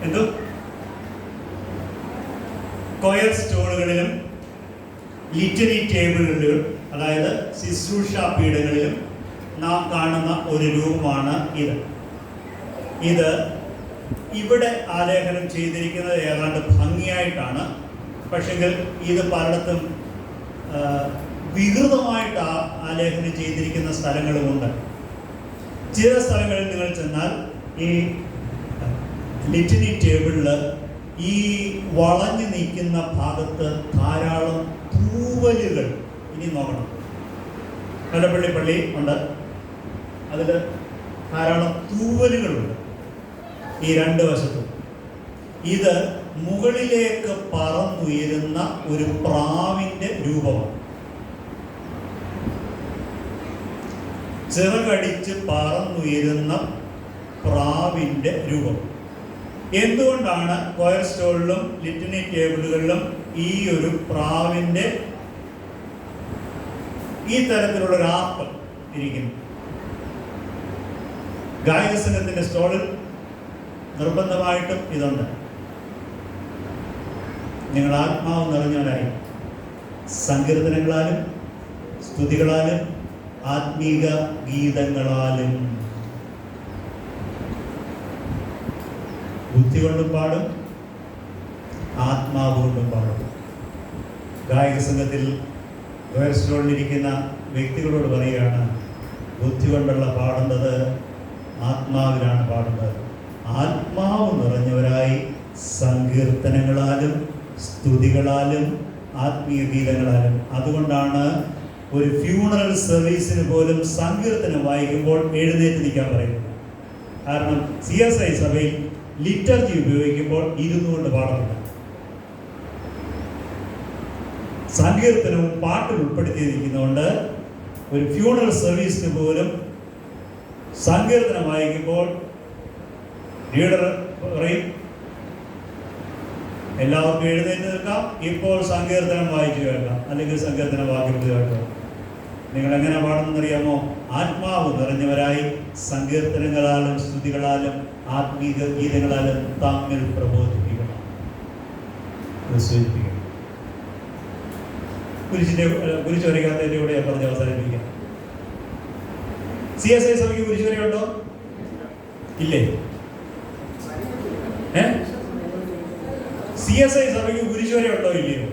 എന്തോ കൊയർ സ്റ്റോളുകളിലും ലിറ്ററി ടേബിളുകളിലും, അതായത് ശുശ്രൂഷ പീഠങ്ങളിലും നാം കാണുന്ന ഒരു രൂപമാണ് ഇത്. ഇത് ഇവിടെ ആലേഖനം ചെയ്തിരിക്കുന്നത് ഏതാണ്ട് ഭംഗിയായിട്ടാണ്. പക്ഷെങ്കിൽ ഇത് പലയിടത്തും വികൃതമായിട്ട് ആലേഖനം ചെയ്തിരിക്കുന്ന സ്ഥലങ്ങളുമുണ്ട്. ചില സ്ഥലങ്ങളിൽ നിങ്ങൾ ചെന്നാൽ ഈ ലിറ്ററി ടേബിളിൽ ഈ വളഞ്ഞു നിൽക്കുന്ന ഭാഗത്ത് ധാരാളം തൂവലുകൾ. ഇനി നോക്കണം, മലപ്പള്ളി പള്ളി ഉണ്ട്, അതിൽ ധാരാളം തൂവലുകളുണ്ട് ഈ രണ്ട് വശത്തും. ഇത് മുകളിലേക്ക് പറന്നുയരുന്ന ഒരു പ്രാവിന്റെ രൂപമാണ്. ചിറകടിച്ച് പറന്നുയരുന്ന പ്രാവിന്റെ രൂപം. എന്തുകൊണ്ടാണ് കൊയർ സ്റ്റോളിലും ലിറ്റനി ടേബിളുകളിലും ഈ ഒരു പ്രാവിന്റെ ഈ തരത്തിലുള്ള ഒരു ആപ്പ് ഇരിക്കുന്നു? ഗായക സംഘത്തിന്റെ സ്റ്റോളിൽ നിർബന്ധമായിട്ടും ഇതുണ്ട്. നിങ്ങൾ ആത്മാവ് നിറഞ്ഞവരായി സങ്കീർത്തനങ്ങളാലും സ്തുതികളാലും ആത്മീക ഗീതങ്ങളാലും ബുദ്ധി കൊണ്ടും പാടും, ആത്മാവ് കൊണ്ടും പാടും. ഗായക സംഘത്തിൽ സ്റ്റോളിലിരിക്കുന്ന വ്യക്തികളോട് പറയുകയാണ്, ബുദ്ധി കൊണ്ടുള്ള പാടുന്നത് ആത്മാവിലാണ് പാടുന്നത്. ആത്മാവ് നിറഞ്ഞവരായി സങ്കീർത്തനങ്ങളാലും സ്തുതികളാലും ആത്മീയ ഗീതങ്ങളാലും. അതുകൊണ്ടാണ് ഒരു ഫ്യൂണറൽ സർവീസിന് പോലും സങ്കീർത്തനം വായിക്കുമ്പോൾ എഴുന്നേറ്റ് നിൽക്കാൻ പറയുന്നത്. കാരണം CSI സഭയിൽ ലിറ്റർജി ഉപയോഗിക്കുമ്പോൾ ഇരുന്നുകൊണ്ട് പാടുന്നില്ല. സങ്കീർത്തനവും പാട്ടിൽ ഉൾപ്പെടുത്തിയിരിക്കുന്നതുകൊണ്ട് ഒരു ഫ്യൂണറൽ സർവീസിന് പോലും സങ്കീർത്തനം വായിക്കുമ്പോൾ ലീഡർ പറയും, എല്ലാവർക്കും എഴുന്നേറ്റ് നിൽക്കാം, ഇപ്പോൾ സങ്കീർത്തനം വായിച്ചു കേൾക്കാം, അല്ലെങ്കിൽ സങ്കീർത്തനം വായിച്ചു കേൾക്കാം. നിങ്ങൾ എങ്ങനെ പാടുന്നറിയാമോ? ആത്മാവ് നിറഞ്ഞവരായി സങ്കീർത്തനങ്ങളാലും സ്തുതികളാലും ആത്മീക ഗീതങ്ങളാലും തമ്മിൽ പ്രബോധിപ്പിക്കണം, സൂചിപ്പിക്കണം. കുരിശ് വരയ്ക്കാത്തതിൻ്റെ കൂടെ പറഞ്ഞ് അവസാനിപ്പിക്കാം. CSI സഭയ്ക്ക് കുരിശ് വരയുണ്ടോ? ഇല്ലേ? CSI സഭയ്ക്ക് കുരിശ് വരയുണ്ടോ ഇല്ലയോ?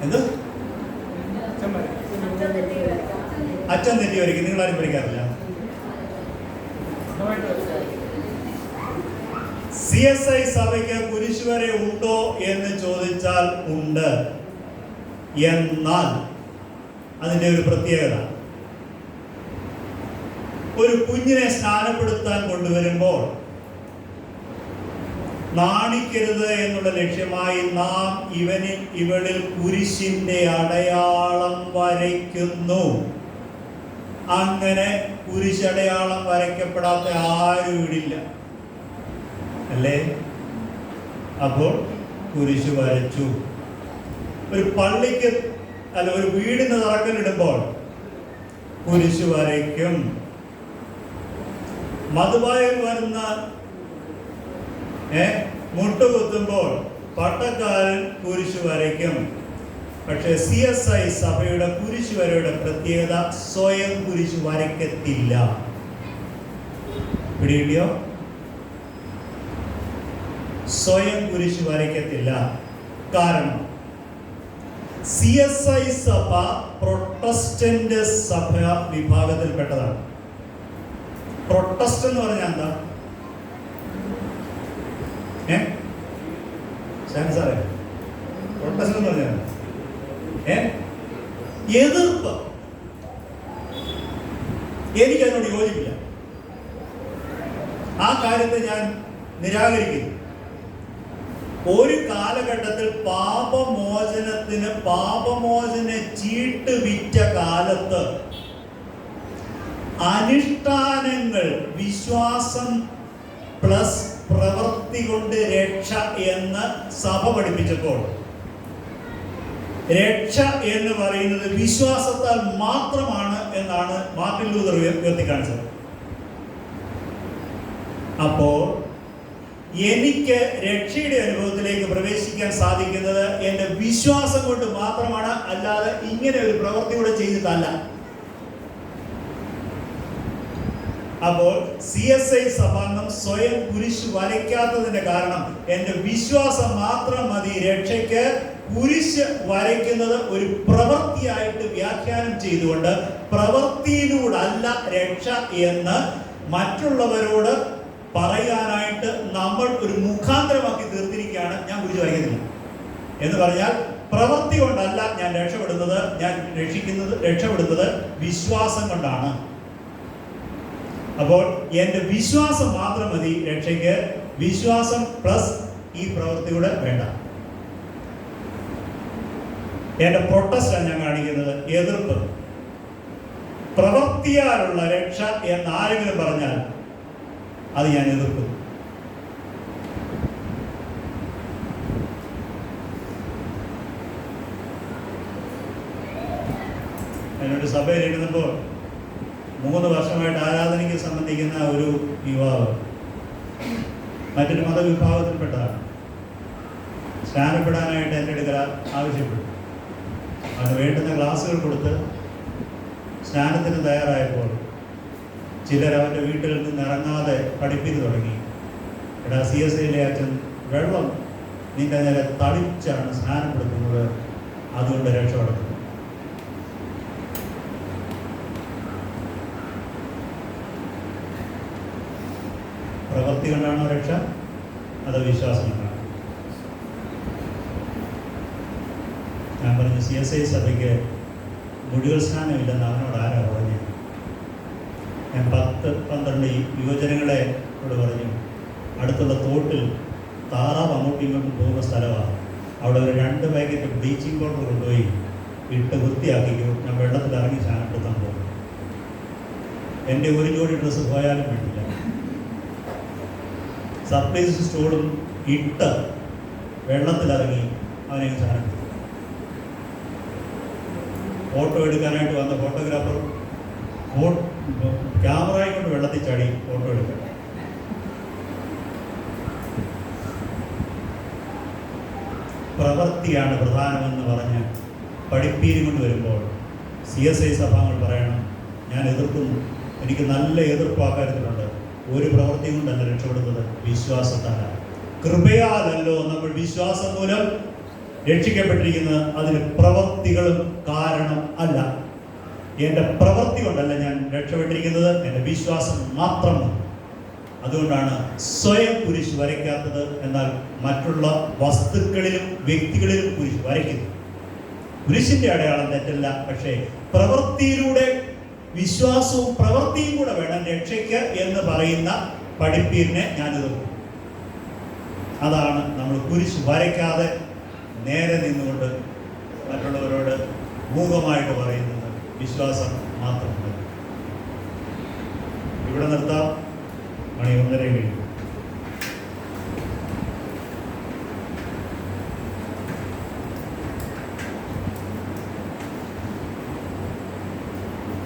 എന്ത്? അച്ഛൻ തെറ്റി വരയ്ക്കും. നിങ്ങളാരും പഠിക്കാറില്ല. CSI സഭയ്ക്ക് കുരിശ് വര ഉണ്ടോ എന്ന് ചോദിച്ചാൽ ഉണ്ട്. എന്നാൽ അതിൻ്റെ ഒരു പ്രത്യേകത. ഒരു കുഞ്ഞിനെ സ്നാനപ്പെടുത്താൻ കൊണ്ടുവരുമ്പോൾ നാണിക്കരുത് എന്നുള്ള ലക്ഷ്യമായി നാം ഇവനിൽ ഇവളിൽ കുരിശിന്റെ അടയാളം വരയ്ക്കുന്നു. അങ്ങനെ കുരിശടയാളം വരയ്ക്കപ്പെടാത്ത ആരും ഇടില്ല അല്ലേ? അപ്പോൾ കുരിശ് വരച്ചു. ഒരു പള്ളിക്ക് അല്ല ഒരു വീടിന് തറക്കല്ലിടുമ്പോൾ കുരിശ് വരയ്ക്കും. മധുവായിൽ വരുന്ന മുട്ടുകുത്തുമ്പോൾ പട്ടക്കാരൻ കുരിശ് വരയ്ക്കും. പക്ഷേ CSI സഭയുടെ കുരിശ് വരയുടെ പ്രത്യേകത സ്വയം കുരിശ് വരയ്ക്കത്തില്ല. പിടികിട്ടിയോ? സ്വയം കുരിശ് വരയ്ക്കത്തില്ല. കാരണം CSI സഭ പ്രൊട്ടസ്റ്റന്റ് സഭ വിഭാഗത്തിൽപ്പെട്ടതാണ്. പ്രൊട്ടസ്റ്റ് എന്ന് പറഞ്ഞാൽ എന്താ? സാറേ, പ്രൊട്ടസ്റ്റ് എന്ന് പറഞ്ഞാൽ എതിർപ്പ്. എനിക്കതിനോട് യോജിപ്പില്ല. ആ കാര്യത്തെ ഞാൻ നിരാകരിക്കുന്നു. ഒരു കാലഘട്ടത്തിൽ പാപമോചന ചീട്ട് വിറ്റ കാലത്ത് അനുഷ്ഠാനങ്ങൾ, വിശ്വാസം പ്ലസ് പ്രവൃത്തി കൊണ്ട് രക്ഷ എന്ന് സഭ പഠിപ്പിച്ചപ്പോൾ രക്ഷ എന്ന് പറയുന്നത് വിശ്വാസത്താൽ മാത്രമാണ് എന്നാണ് മാർട്ടിൻ ലൂതർ ഉയർത്തിക്കാണിച്ചത്. അപ്പോൾ എനിക്ക് രക്ഷയുടെ അനുഭവത്തിലേക്ക് പ്രവേശിക്കാൻ സാധിക്കുന്നത് എൻ്റെ വിശ്വാസം കൊണ്ട് മാത്രമാണ്, അല്ലാതെ ഇങ്ങനെ ഒരു പ്രവൃത്തി കൂടെ ചെയ്തിട്ടല്ല. അപ്പോൾ CSI സഭാംഗം സ്വയം കുരിശ് വരയ്ക്കാത്തതിന്റെ കാരണം എൻ്റെ വിശ്വാസം മാത്രം മതി രക്ഷയ്ക്ക്. കുരിശ് വരയ്ക്കുന്നത് ഒരു പ്രവൃത്തിയായിട്ട് വ്യാഖ്യാനം ചെയ്തുകൊണ്ട് പ്രവൃത്തിയിലൂടല്ല രക്ഷ എന്ന് മറ്റുള്ളവരോട് പറയാനായിട്ട് നമ്മൾ ഒരു മുഖാന്തരമാക്കി തീർത്തിരിക്കുകയാണ്. ഞാൻ കുരിശ് വരയ്ക്കുന്നില്ല എന്ന് പറഞ്ഞാൽ പ്രവൃത്തി കൊണ്ടല്ല ഞാൻ രക്ഷപ്പെടുന്നത് വിശ്വാസം കൊണ്ടാണ്. അപ്പോൾ എൻ്റെ വിശ്വാസം മാത്രം മതി രക്ഷയ്ക്ക്. വിശ്വാസം പ്ലസ് ഈ പ്രവൃത്തിയുടെ വേണ്ട. എൻ്റെ പ്രൊട്ടസ്റ്റാണ് ഞാൻ കാണിക്കുന്നത്, എതിർപ്പ്. പ്രവൃത്തിയാലുള്ള രക്ഷ എന്ന് ആരെങ്കിലും പറഞ്ഞാൽ അത് ഞാൻ എതിർക്കും. എന്നോട് സഭയിൽ ഇരുന്നപ്പോൾ 3 വർഷമായിട്ട് ആരാധനയ്ക്ക് സംബന്ധിക്കുന്ന ഒരു യുവാവ് മറ്റൊരു മതവിഭാഗത്തിൽപ്പെട്ടതാണ്. സ്നാനപ്പെടാനായിട്ട് എൻ്റെ അടുക്കൽ ആവശ്യപ്പെട്ടു. അതിന് വേണ്ടുന്ന ക്ലാസ്സുകൾ കൊടുത്ത് സ്നാനത്തിന് തയ്യാറായപ്പോൾ ചിലർ അവൻ്റെ വീട്ടിൽ നിന്ന് ഇറങ്ങാതെ പഠിപ്പിന് തുടങ്ങി. എടാ, CSIയിലെ അച്ഛൻ വെള്ളം നിന്റെ നേരെ തളിച്ചാണ് സ്നാനപ്പെടുത്തുന്നത്, അതുകൊണ്ട് രക്ഷപ്പെടുത്തുന്നു. പ്രവൃത്തി കൊണ്ടാണോ രക്ഷ, അത് വിശ്വാസം കൊണ്ടാണ്? ഞാൻ പറഞ്ഞു CSI സഭയ്ക്ക് മുഴുവൻ സ്നാനമില്ലെന്ന് അവനോട് ആരാ പറഞ്ഞു? ഞാൻ 10-12 യുവജനങ്ങളെ പറഞ്ഞു, അടുത്തുള്ള തോട്ടിൽ താറാവ് അങ്ങോട്ടും ഇങ്ങോട്ടും പോകുന്ന സ്ഥലമാണ്. അവിടെ ഒരു 2 പാക്കറ്റ് ബ്ലീച്ചിങ് പൗഡർ കൊണ്ടുപോയി ഇട്ട് വൃത്തിയാക്കിക്കോ, ഞാൻ വെള്ളത്തിൽ ഇറങ്ങി സ്നാനപ്പെടുത്താൻ പോകും. എൻ്റെ ഒരു ജോഡി ഡ്രസ്സ് പോയാലും വേണ്ടില്ല. സർപ്രൈസ് സ്റ്റോളും ഇട്ട് വെള്ളത്തിലിറങ്ങി അവനെ സ്നാനം. ഫോട്ടോ എടുക്കാനായിട്ട് വന്ന ഫോട്ടോഗ്രാഫർ ക്യാമറയും കൊണ്ട് വെള്ളത്തിൽ ചാടി ഫോട്ടോ എടുക്കണം. പ്രവൃത്തിയാണ് പ്രധാനമെന്ന് പറഞ്ഞ് പഠിപ്പീര് കൊണ്ട് വരുമ്പോൾ CSI സഭാംഗങ്ങൾ പറയണം, ഞാൻ എതിർക്കുന്നു. എനിക്ക് നല്ല എതിർപ്പ് ആ കാര്യത്തിലുണ്ട്. ഒരു പ്രവൃത്തി കൊണ്ടല്ല രക്ഷപ്പെടുന്നത്, വിശ്വാസത്താലാണ്. കൃപയാലല്ലോ നമ്മൾ വിശ്വാസം മൂലം രക്ഷിക്കപ്പെട്ടിരിക്കുന്നത്, അതിന് പ്രവൃത്തികളും കാരണം അല്ല. എൻ്റെ പ്രവൃത്തി കൊണ്ടല്ല ഞാൻ രക്ഷപ്പെട്ടിരിക്കുന്നത്, എൻ്റെ വിശ്വാസം മാത്രം. അതുകൊണ്ടാണ് സ്വയം കുരിശ് വരയ്ക്കാത്തത്. എന്നാൽ മറ്റുള്ള വസ്തുക്കളിലും വ്യക്തികളിലും കുരിശ് വരയ്ക്കുന്നു. കുരിശിന്റെ അടയാളം തെറ്റല്ല, പക്ഷേ പ്രവൃത്തിയിലൂടെ വിശ്വാസവും പ്രവൃത്തിയും കൂടെ വേണം രക്ഷയ്ക്ക് എന്ന് പറയുന്ന പഠിപ്പീരിനെ ഞാൻ എതിർക്കും. അതാണ് നമ്മൾ കുരിശ് വരയ്ക്കാതെ നേരെ നിന്നുകൊണ്ട് മറ്റുള്ളവരോട് മൂകമായിട്ട് പറയുന്നത് വിശ്വാസം മാത്രമല്ല. ഇവിടെ നിർത്താം. മണി 1:30 കഴിഞ്ഞു.